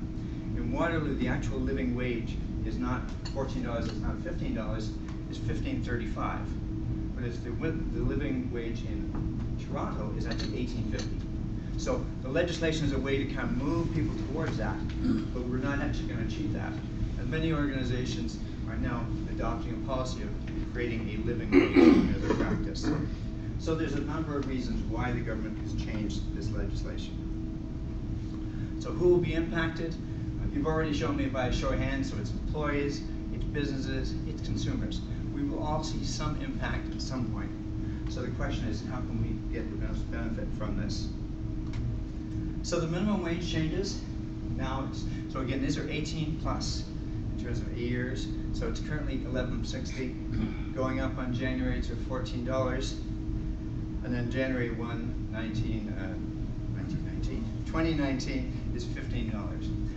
In Waterloo, the actual living wage is not $14, it's not $15, it's $15.35. Whereas the living wage in Toronto is actually $18.50. So the legislation is a way to kind of move people towards that, but we're not actually going to achieve that. And many organizations are now adopting a policy of creating a living wage as a practice. So there's a number of reasons why the government has changed this legislation. So who will be impacted? You've already shown me by a show of hands, so it's employees, it's businesses, it's consumers. We will all see some impact at some point. So the question is, how can we get the most benefit from this? So the minimum wage changes. Now, so again, these are 18 plus in terms of years. So it's currently $11.60, going up on January to $14, and then January 1, 2019 is $15.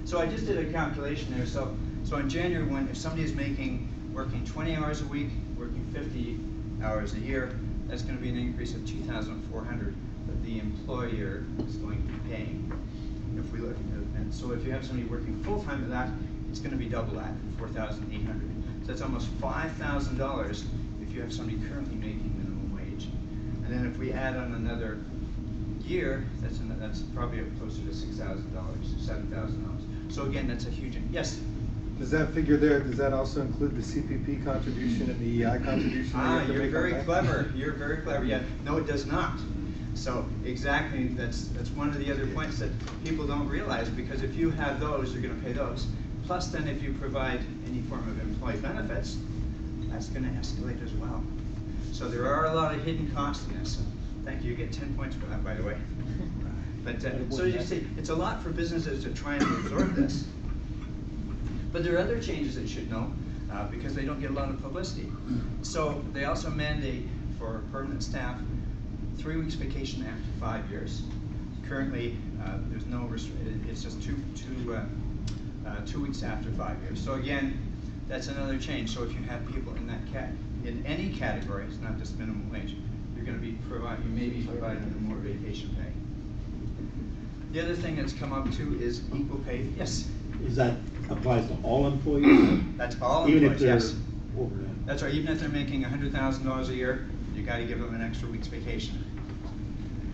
So I just did a calculation there. So on January 1, if somebody is working 20 hours a week, working 50 hours a year, that's going to be an increase of $2,400 that the employer is going to be paying. If we look, and so if you have somebody working full time at that, it's going to be double that, $4,800. So that's almost $5,000 if you have somebody currently making minimum wage. And then if we add on another year, that's probably closer to $6,000, $7,000. So again, that's a huge, yes? Does that figure there, does that also include the CPP contribution and the EI contribution? You're very clever. You're very clever. Yeah, no, it does not. So exactly, that's one of the other points that people don't realize, because if you have those, you're going to pay those. Plus then if you provide any form of employee benefits, that's going to escalate as well. So there are a lot of hidden costs in this. Thank you, you get 10 points for that, by the way. But so you see, it's a lot for businesses to try and absorb this. But there are other changes that you should know, because they don't get a lot of publicity. So they also mandate for permanent staff 3 weeks vacation after 5 years. Currently, there's no restriction. It's just two weeks after 5 years. So again, that's another change. So if you have people in that in any category, it's not just minimum wage, you're going to be you may be providing them more vacation pay. The other thing that's come up too is equal pay. Yes. Is that applies to all employees? That's all even employees. If they're yes. Over that. That's right. Even if they're making $100,000 a year, you got to give them an extra week's vacation.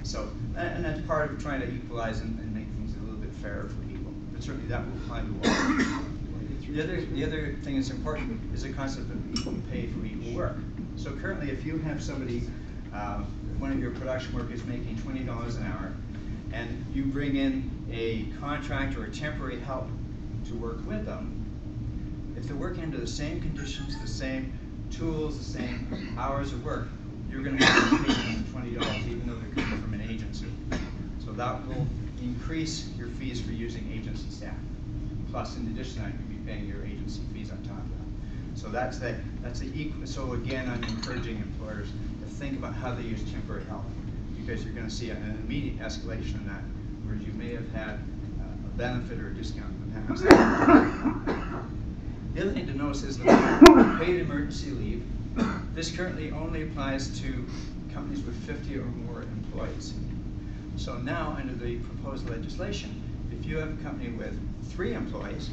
So, and that's part of trying to equalize and make things a little bit fairer for people. But certainly that will apply to all. The other thing that's important is the concept of equal pay for equal work. So currently, if you have somebody, one of your production workers making $20 an hour, and you bring in a contractor or temporary help to work with them, if they're working under the same conditions, the same tools, the same hours of work, you're going to have to pay them $20 even though they're coming from an agency. So that will increase your fees for using agency staff. Plus, in addition to that, you'll be paying your agency fees on top of that. So that's the equal. So again, I'm encouraging employers to think about how they use temporary help, because you're going to see an immediate escalation in that, whereas you may have had a benefit or a discount in the past. The other thing to notice is the paid emergency leave. This currently only applies to companies with 50 or more employees. So now, under the proposed legislation, if you have a company with 3 employees,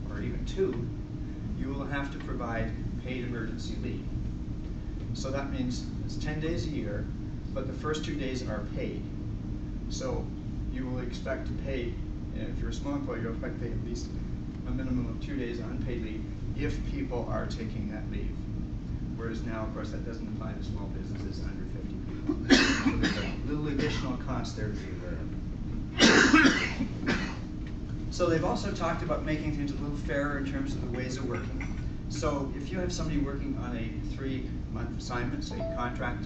or even 2, you will have to provide paid emergency leave. So that means it's 10 days a year, but the first 2 days are paid. So you will expect to pay, if you're a small employer, you'll expect to pay at least a minimum of 2 days unpaid leave if people are taking that leave. Whereas now, of course, that doesn't apply to small businesses under 50 people. So there's a little additional cost there to be aware of. So they've also talked about making things a little fairer in terms of the ways of working. So if you have somebody working on a 3-month assignment, say contract,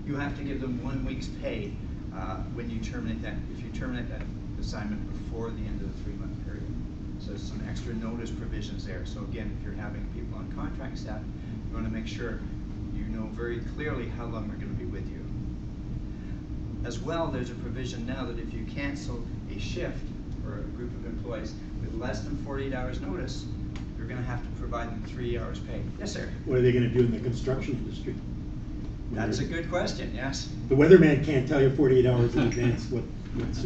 you have to give them 1 week's pay when you terminate that, if you terminate that assignment before the end of the 3-month period. So there's some extra notice provisions there. So again, if you're having people on contract staff, you want to make sure you know very clearly how long they're going to be with you. As well, there's a provision now that if you cancel a shift for a group of employees with less than 48 hours notice, you're going to have to provide them 3 hours pay. Yes, sir? What are they going to do in the construction industry? That's a good question, yes. The weatherman can't tell you 48 hours in advance what's...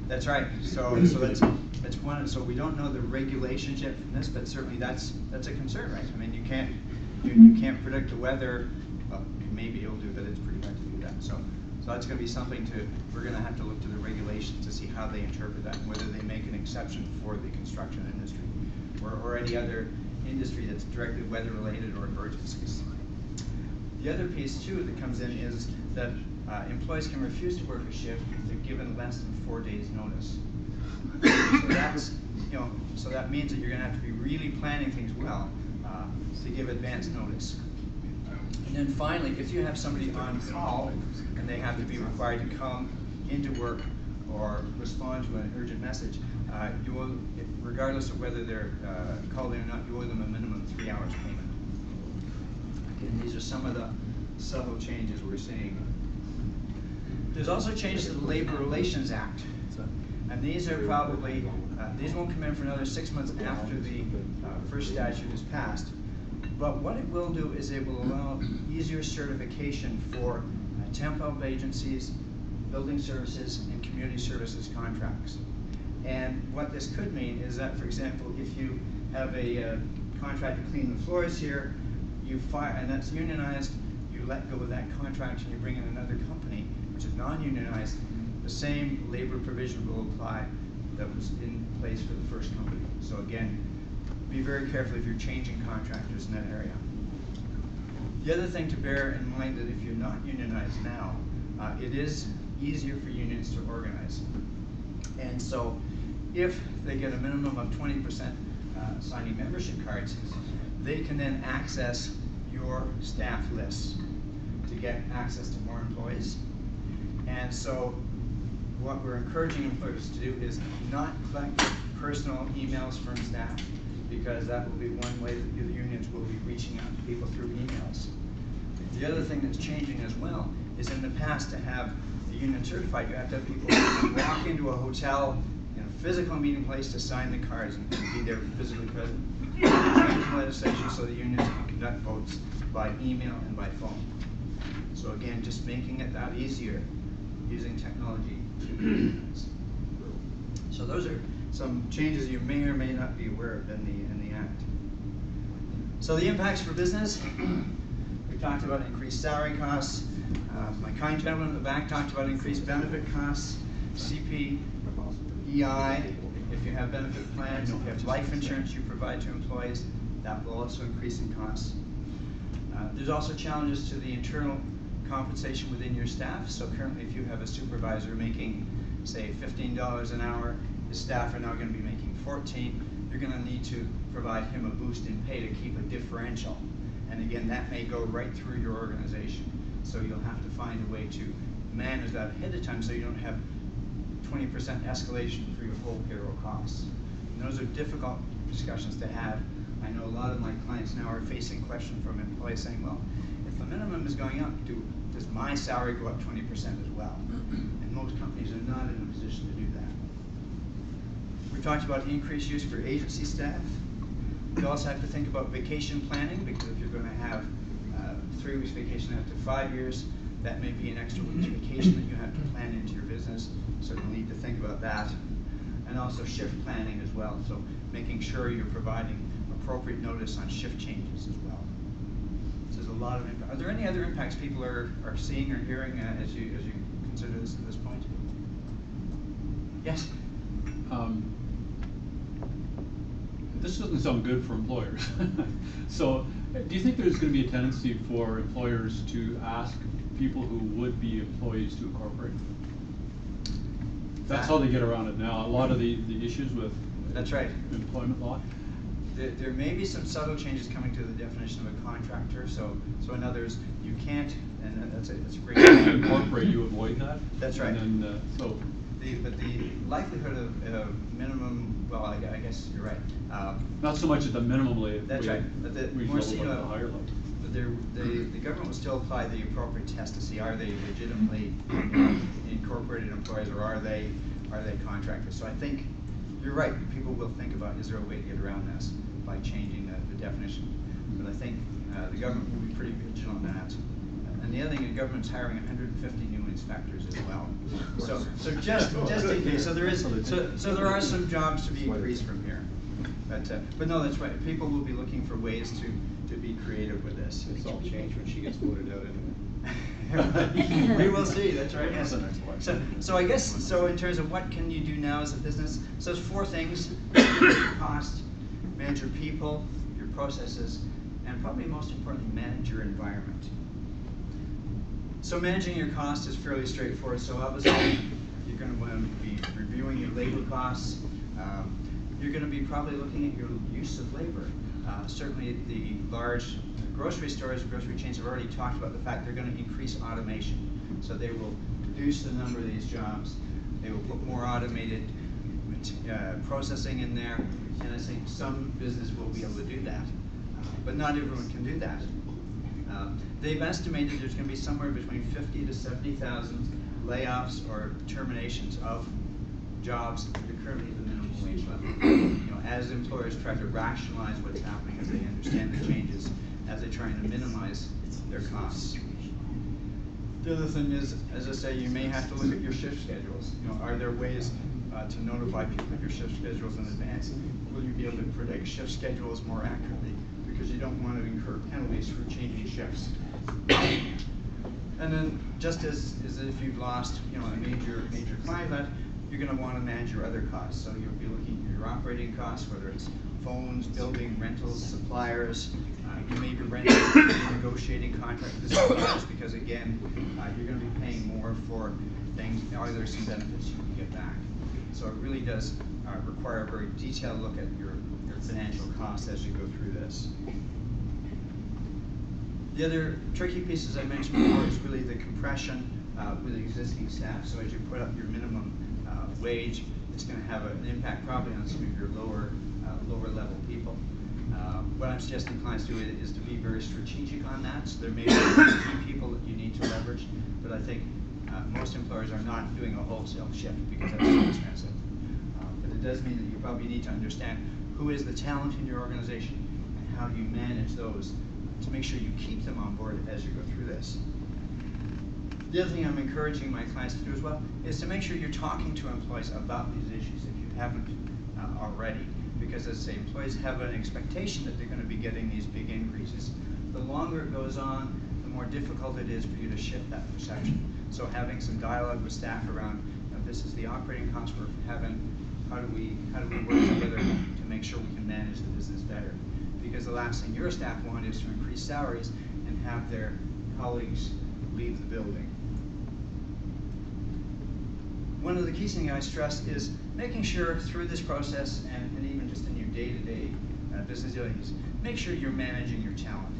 That's right. So that's one. So we don't know the regulation yet from this, but certainly that's a concern, right? I mean, you can't predict the weather. Well, you may be able to, but it's pretty hard to do that. So that's going to be something we're going to have to look to the regulations to see how they interpret that and whether they make an exception for the construction industry or any other industry that's directly weather related or emergencies. The other piece too that comes in is that employees can refuse to work a shift if they're given less than 4 days notice. So that's, so that means that you're going to have to be really planning things well to give advance notice. And then finally, if you have somebody on call and they have to be required to come into work or respond to an urgent message, you will, regardless of whether they're called in or not, you owe them a minimum 3 hours payment. Again, these are some of the subtle changes we're seeing. There's also changes to the Labor Relations Act. And these are probably, these won't come in for another 6 months after the first statute is passed. But what it will do is it will allow easier certification for temp help agencies, building services, and community services contracts. And what this could mean is that, for example, if you have a contract to clean the floors here, you fire, and that's unionized, you let go of that contract and you bring in another company, which is non-unionized, the same labor provision will apply that was in place for the first company. So again, be very careful if you're changing contractors in that area. The other thing to bear in mind that if you're not unionized now, it is easier for unions to organize. And so if they get a minimum of 20% signing membership cards, they can then access your staff lists to get access to more employees. And so what we're encouraging employers to do is not collect personal emails from staff, because that will be one way that the unions will be reaching out to people through emails. The other thing that's changing as well is in the past, to have the union certified, you have to have people walk into a hotel in a physical meeting place to sign the cards and be there physically present. Legislation so the unions can conduct votes by email and by phone. So again, just making it that easier using technology. So those are some changes you may or may not be aware of in the Act. So the impacts for business, we talked about increased salary costs. My kind gentleman in the back talked about increased benefit costs, CP, EI, if you have benefit plans, if you have life insurance you provide to employees, that will also increase in costs. There's also challenges to the internal compensation within your staff. So currently, if you have a supervisor making, say, $15 an hour, his staff are now going to be making $14. You're going to need to provide him a boost in pay to keep a differential. And again, that may go right through your organization. So you'll have to find a way to manage that ahead of time so you don't have 20% escalation for your whole payroll costs. And those are difficult discussions to have. I know a lot of my clients now are facing questions from employees saying, well, if the minimum is going up, does my salary go up 20% as well? And most companies are not in a position to do that. We talked about increased use for agency staff. You also have to think about vacation planning, because if you're going to have 3 weeks vacation after 5 years, that may be an extra week's vacation that you have to plan into your business. So you'll need to think about that. And also shift planning as well. So making sure you're providing appropriate notice on shift changes as well. So there's a lot of impact. Are there any other impacts people are seeing or hearing as you consider this at this point? Yes? this doesn't sound good for employers. So, do you think there's going to be a tendency for employers to ask people who would be employees to incorporate? That's how they get around it now. A lot of the issues with That's right. employment law. There may be some subtle changes coming to the definition of a contractor. So in others, you can't, and that's a great. Incorporate, you avoid that. That's right. And then, but the likelihood of minimum, well, I guess you're right. Not so much at the minimum level. That's right. But the more at the higher level. But the government will still apply the appropriate test to see are they legitimately incorporated employees or are they contractors. So I think you're right. People will think about, is there a way to get around this by changing the definition? But I think the government will be pretty vigilant on that. And the other thing, the government's hiring 150 new inspectors as well. So just in case. So there are some jobs to be increased from here. But no, that's right. People will be looking for ways to be creative with this. It's all changed when she gets voted out anyway. We will see. That's right. Yes. So I guess in terms of what can you do now as a business? So there's 4 things: cost, manage your people, your processes, and probably most importantly, manage your environment. So managing your cost is fairly straightforward. So obviously, you're going to want to be reviewing your labor costs. You're going to be probably looking at your use of labor. Certainly, the large grocery stores, grocery chains have already talked about the fact they're going to increase automation. So they will reduce the number of these jobs. They will put more automated processing in there. And I think some business will be able to do that. But not everyone can do that. They've estimated there's going to be somewhere between 50 to 70,000 layoffs or terminations of jobs that are currently at the minimum wage level. As employers try to rationalize what's happening, as they understand the changes, as they're trying to minimize their costs. The other thing is, as I say, you may have to look at your shift schedules. Are there ways to notify people of your shift schedules in advance? Will you be able to predict shift schedules more accurately? Because you don't want to incur penalties for changing shifts. And then, just as if you've lost, a major client, you're going to want to manage your other costs. So you'll be looking at your operating costs, whether it's phones, building, rentals, suppliers. You may be negotiating contracts with suppliers because, again, you're going to be paying more for things. Are there some benefits you can get back? So it really does require a very detailed look at your financial costs as you go through this. The other tricky piece, as I mentioned before, is really the compression with existing staff. So as you put up your minimum wage, it's going to have an impact probably on some of your lower level people. What I'm suggesting clients do is to be very strategic on that. So there may be a few people that you need to leverage, but I think most employers are not doing a wholesale shift because that's too expensive. But it does mean that you probably need to understand who is the talent in your organization and how you manage those to make sure you keep them on board as you go through this. The other thing I'm encouraging my clients to do as well is to make sure you're talking to employees about these issues if you haven't already. Because as I say, employees have an expectation that they're going to be getting these big increases. The longer it goes on, the more difficult it is for you to shift that perception. So having some dialogue with staff around, this is the operating cost we're having, how do we work together to make sure we can manage the business better? Because the last thing your staff want is to increase salaries and have their colleagues leave the building. One of the key things I stress is making sure through this process and even just in your day-to-day business dealings, make sure you're managing your talent.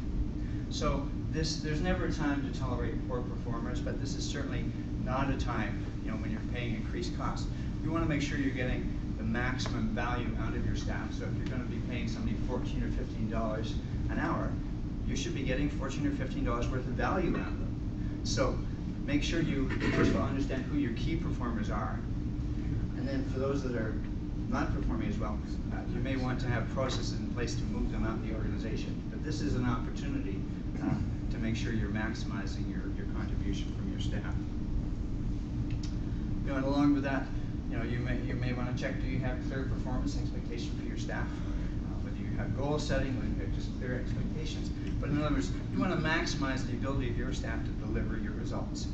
So there's never a time to tolerate poor performers, but this is certainly not a time, when you're paying increased costs. You want to make sure you're getting the maximum value out of your staff. So if you're going to be paying somebody $14 or $15 an hour, you should be getting $14 or $15 worth of value out of them. So make sure you, first of all, understand who your key performers are. And then for those that are not performing as well, you may want to have processes in place to move them out of the organization. But this is an opportunity to make sure you're maximizing your contribution from your staff. And along with that, you may want to check, do you have clear performance expectations for your staff? Whether you have goal setting, whether you have just clear expectations. But in other words, you want to maximize the ability of your staff to deliver your results.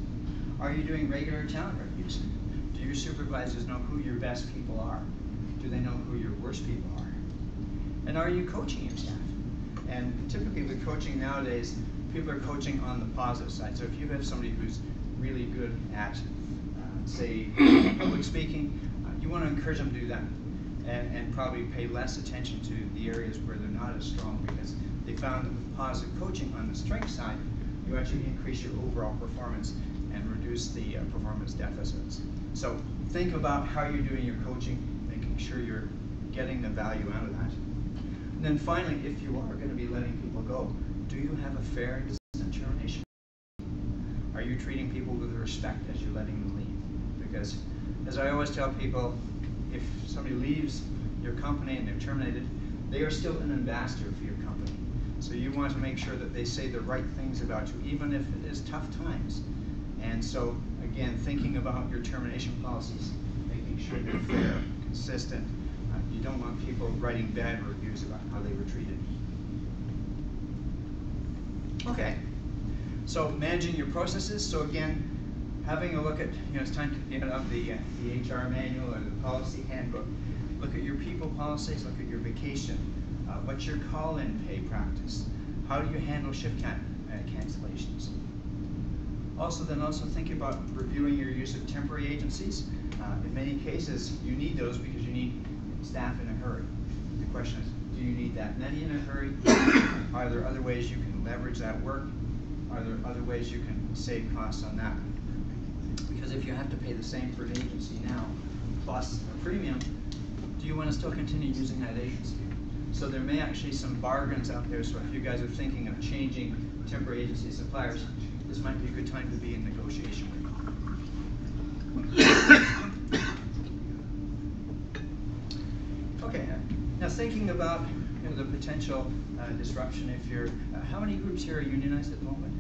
Are you doing regular talent reviews? Do your supervisors know who your best people are? Do they know who your worst people are? And are you coaching your staff? And typically with coaching nowadays, people are coaching on the positive side. So if you have somebody who's really good at, say, public speaking, you want to encourage them to do that. And probably pay less attention to the areas where they're not as strong, because they found that with positive coaching on the strength side, you actually increase your overall performance and reduce the performance deficits. So think about how you're doing your coaching, making sure you're getting the value out of that. And then finally, if you are going to be letting people go, do you have a fair and decent termination? Are you treating people with respect as you're letting them leave? Because as I always tell people, if somebody leaves your company and they're terminated, they are still an ambassador for your company. So you want to make sure that they say the right things about you, even if it is tough times. And so, again, thinking about your termination policies, making sure they're fair, consistent. You don't want people writing bad reviews about how they were treated. Okay, so managing your processes. So again, having a look at, it's time to get out the HR manual or the policy handbook. Look at your people policies, look at your vacation. What's your call-in pay practice? How do you handle shift cancellations? Also think about reviewing your use of temporary agencies. In many cases, you need those because you need staff in a hurry. The question is, do you need that many in a hurry? Are there other ways you can leverage that work? Are there other ways you can save costs on that? Because if you have to pay the same for an agency now, plus a premium, do you want to still continue using that agency? So there may actually be some bargains out there. So if you guys are thinking of changing temporary agency suppliers, this might be a good time to be in negotiation with them. Okay, now thinking about the potential disruption. If you're, how many groups here are unionized at the moment?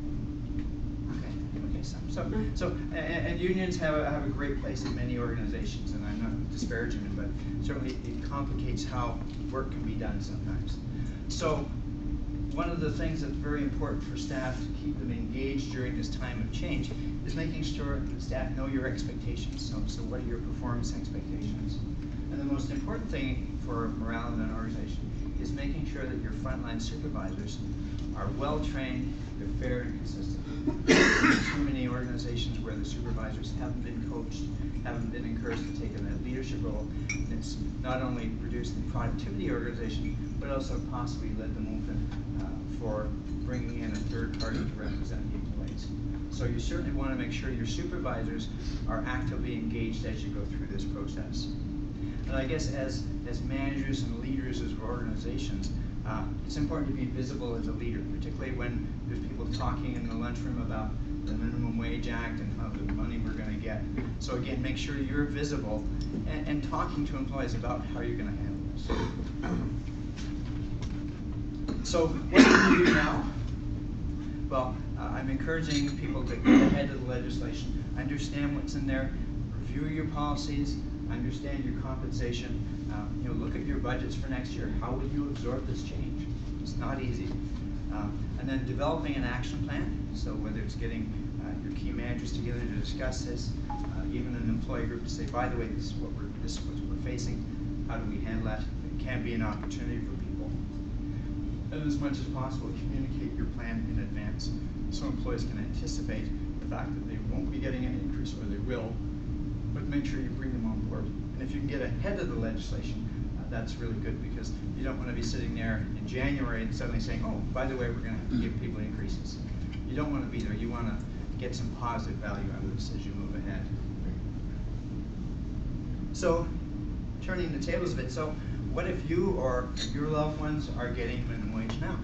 And unions have a great place in many organizations, and I'm not disparaging them, but certainly it complicates how work can be done sometimes. So one of the things that's very important for staff to keep them engaged during this time of change is making sure that staff know your expectations. So what are your performance expectations? And the most important thing for morale in an organization is making sure that your frontline supervisors are well trained, they're fair and consistent. There's too many organizations where the supervisors haven't been coached, haven't been encouraged to take in that leadership role, and it's not only reduced the productivity of the organization, but also possibly led them open for bringing in a third party to represent the employees. So you certainly want to make sure your supervisors are actively engaged as you go through this process. And I guess as managers and leaders of organizations, it's important to be visible as a leader, particularly when there's people talking in the lunchroom about the Minimum Wage Act and how the money we're going to get. So again, make sure you're visible and talking to employees about how you're going to handle this. So what can you do now? Well, I'm encouraging people to get ahead of the legislation, understand what's in there, review your policies, understand your compensation, look at your budgets for next year. How will you absorb this change? It's not easy. And then developing an action plan. So whether it's getting your key managers together to discuss this, even an employee group to say, by the way, this is what we're facing. How do we handle that? It can be an opportunity for people. And as much as possible, communicate your plan in advance so employees can anticipate the fact that they won't be getting an increase, or they will, but make sure you bring them on board. And if you can get ahead of the legislation, that's really good, because you don't want to be sitting there in January and suddenly saying, oh, by the way, we're going to have to give people increases. You don't want to be there. You want to get some positive value out of this as you move ahead. So, turning the tables a bit. So, what if you or your loved ones are getting minimum wage now?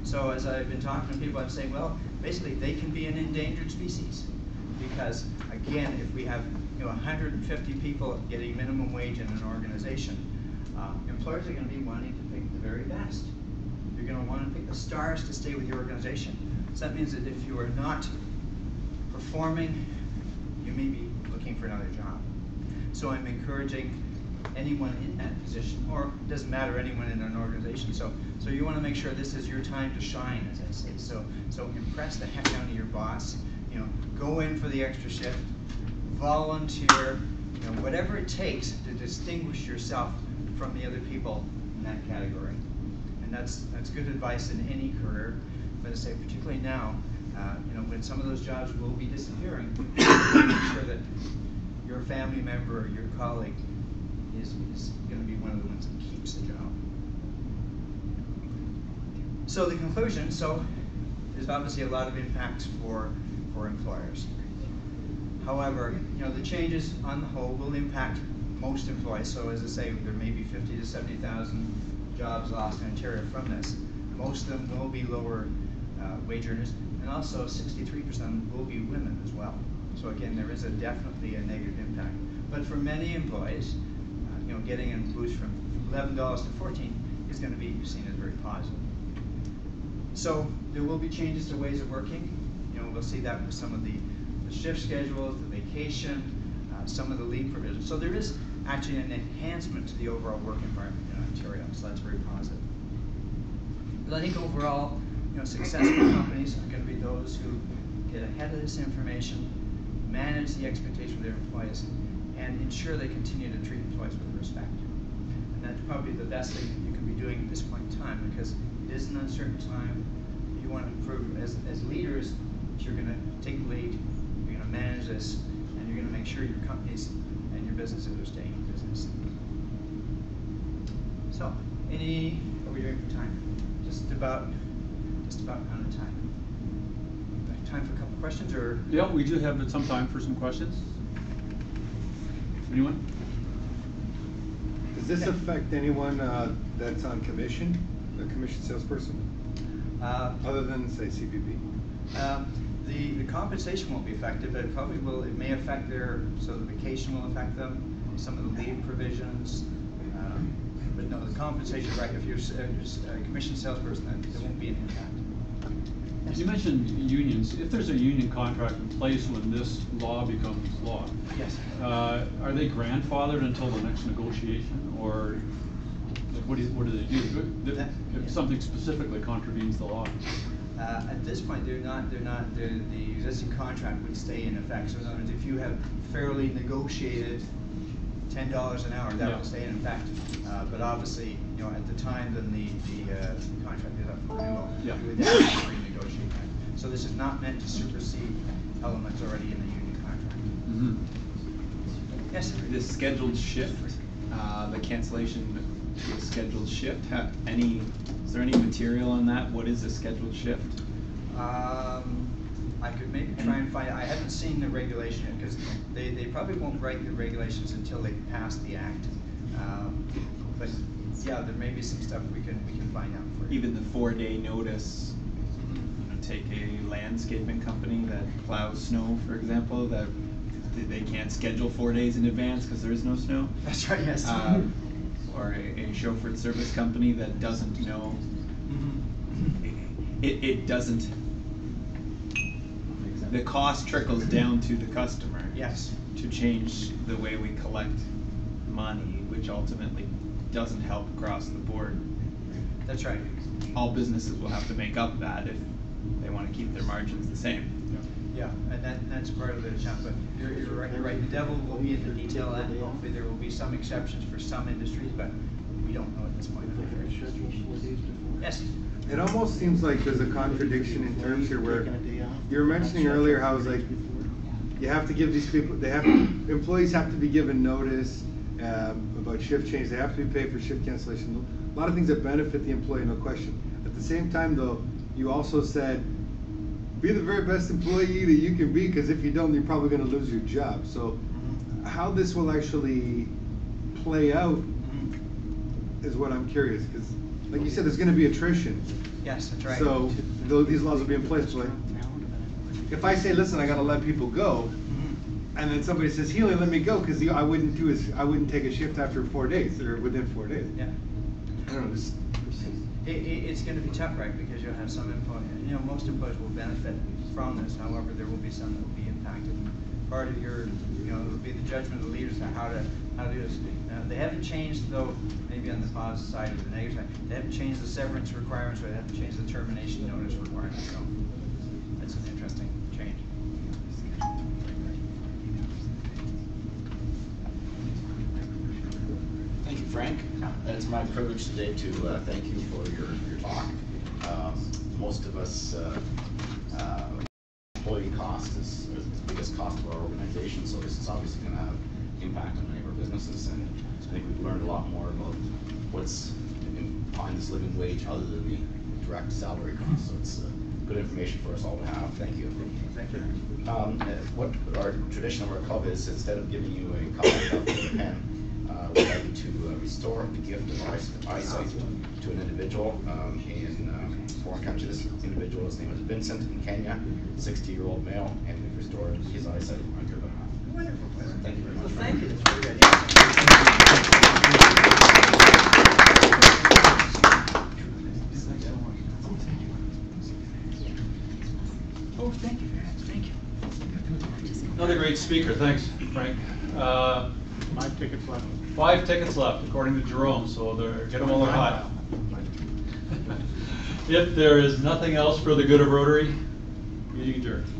So, as I've been talking to people, I'm saying, well, basically, they can be an endangered species. Because, again, if we have 150 people getting minimum wage in an organization, employers are going to be wanting to pick the very best. You're going to want to pick the stars to stay with your organization. So that means that if you are not performing, you may be looking for another job. So I'm encouraging anyone in that position, or it doesn't matter, anyone in an organization. So you want to make sure this is your time to shine, as I say. So impress the heck out of your boss. Go in for the extra shift, volunteer, whatever it takes to distinguish yourself from the other people in that category. And that's good advice in any career, but I say particularly now, when some of those jobs will be disappearing, make sure that your family member or your colleague is going to be one of the ones that keeps the job. So the conclusion, there's obviously a lot of impacts for employers. However, the changes on the whole will impact most employees. So as I say, there may be 50 to 70,000 jobs lost in Ontario from this. Most of them will be lower wage earners, and also 63% will be women as well. So again, there is definitely a negative impact. But for many employees, getting a boost from $11 to $14 is going to be seen as very positive. So there will be changes to ways of working. We'll see that with some of the shift schedules, the vacation, some of the leave provisions. So there is actually an enhancement to the overall work environment in Ontario, so that's very positive. But I think overall, successful companies are going to be those who get ahead of this information, manage the expectation of their employees, and ensure they continue to treat employees with respect. And that's probably the best thing you can be doing at this point in time, because it is an uncertain time. You want to prove as leaders that you're going to take the lead, you're going to manage this, and you're going to make sure your companies and your businesses are staying in business. So, what are we doing for time? Just about out of time. Time for a couple questions, or? Yeah, we do have some time for some questions. Anyone? Does this affect anyone that's on commission, a commission salesperson? Other than, say, CPP? The compensation won't be affected, but it probably will. It may affect the vacation will affect them, some of the leave provisions. But no, the compensation, right, if you're a commission salesperson, there won't be an impact. You mentioned unions. If there's a union contract in place when this law becomes law, yes, are they grandfathered until the next negotiation, or what do they do if something specifically contravenes the law? At this point, they're not. The existing contract would stay in effect. So in other words, if you have fairly negotiated $10 an hour, that will stay in effect. But obviously, at the time then the contract is up for renewal, you would have to renegotiate that. So this is not meant to supersede elements already in the union contract. Mm-hmm. Yes. This scheduled shift, the cancellation to a scheduled shift. Is there any material on that? What is a scheduled shift? I could maybe try and find. I haven't seen the regulation yet, because they probably won't write the regulations until they pass the act. But yeah, there may be some stuff we can find out for you. Even the 4-day notice. Take a landscaping company that plows snow, for example, that they can't schedule 4 days in advance because there is no snow. That's right. Yes. Or a chauffeur service company that doesn't know. It doesn't. The cost trickles down to the customer. Yes. To change the way we collect money, which ultimately doesn't help across the board. That's right. All businesses will have to make up that if they want to keep their margins the same. Yeah, and that's part of the challenge. But you're right. You're right. The devil will be in the detail, and hopefully there will be some exceptions for some industries, but we don't know at this point. Yes. It almost seems like there's a contradiction in terms here, where you were mentioning earlier how it's like you have to give these people, employees have to be given notice about shift change. They have to be paid for shift cancellation. A lot of things that benefit the employee, no question. At the same time, though, you also said, be the very best employee that you can be, because if you don't, you're probably going to lose your job. So how this will actually play out is what I'm curious, because like you said, there's going to be attrition. Yes, that's right. So these laws will be in place. Like, if I say, listen, I got to let people go, and then somebody says, he only let me go because I wouldn't take a shift after 4 days or within 4 days. Yeah. I don't know. It's going to be tough, right? Because you'll have some employees. Most employees will benefit from this. However, there will be some that will be impacted. Part of your, it will be the judgment of the leaders on how to do this. Now, they haven't changed, though, maybe on the positive side or the negative side. They haven't changed the severance requirements, or they haven't changed the termination notice requirements. So that's an interesting change. Thank you, Frank. Frank. It's my privilege today to thank you for your talk. Most of us, employee cost is the biggest cost of our organization, so this is obviously going to have impact on many of our businesses, and I think we've learned a lot more about what's behind this living wage other than the direct salary costs. So it's good information for us all to have. Thank you. Thank you. What our tradition of our club is, instead of giving you a copy of the pen, we'd like to restore the gift of eyesight to an individual in foreign country. This individual, his name is Vincent in Kenya, 60-year-old male, and we've restored his eyesight on your behalf. Wonderful. Thank you very much. Well, thank you. That's very good. Oh, thank you. Thank you. Another great speaker, thanks, Frank. 5 tickets left. 5 tickets left, according to Jerome, so get them while they're hot. If there is nothing else for the good of Rotary, meeting adjourned.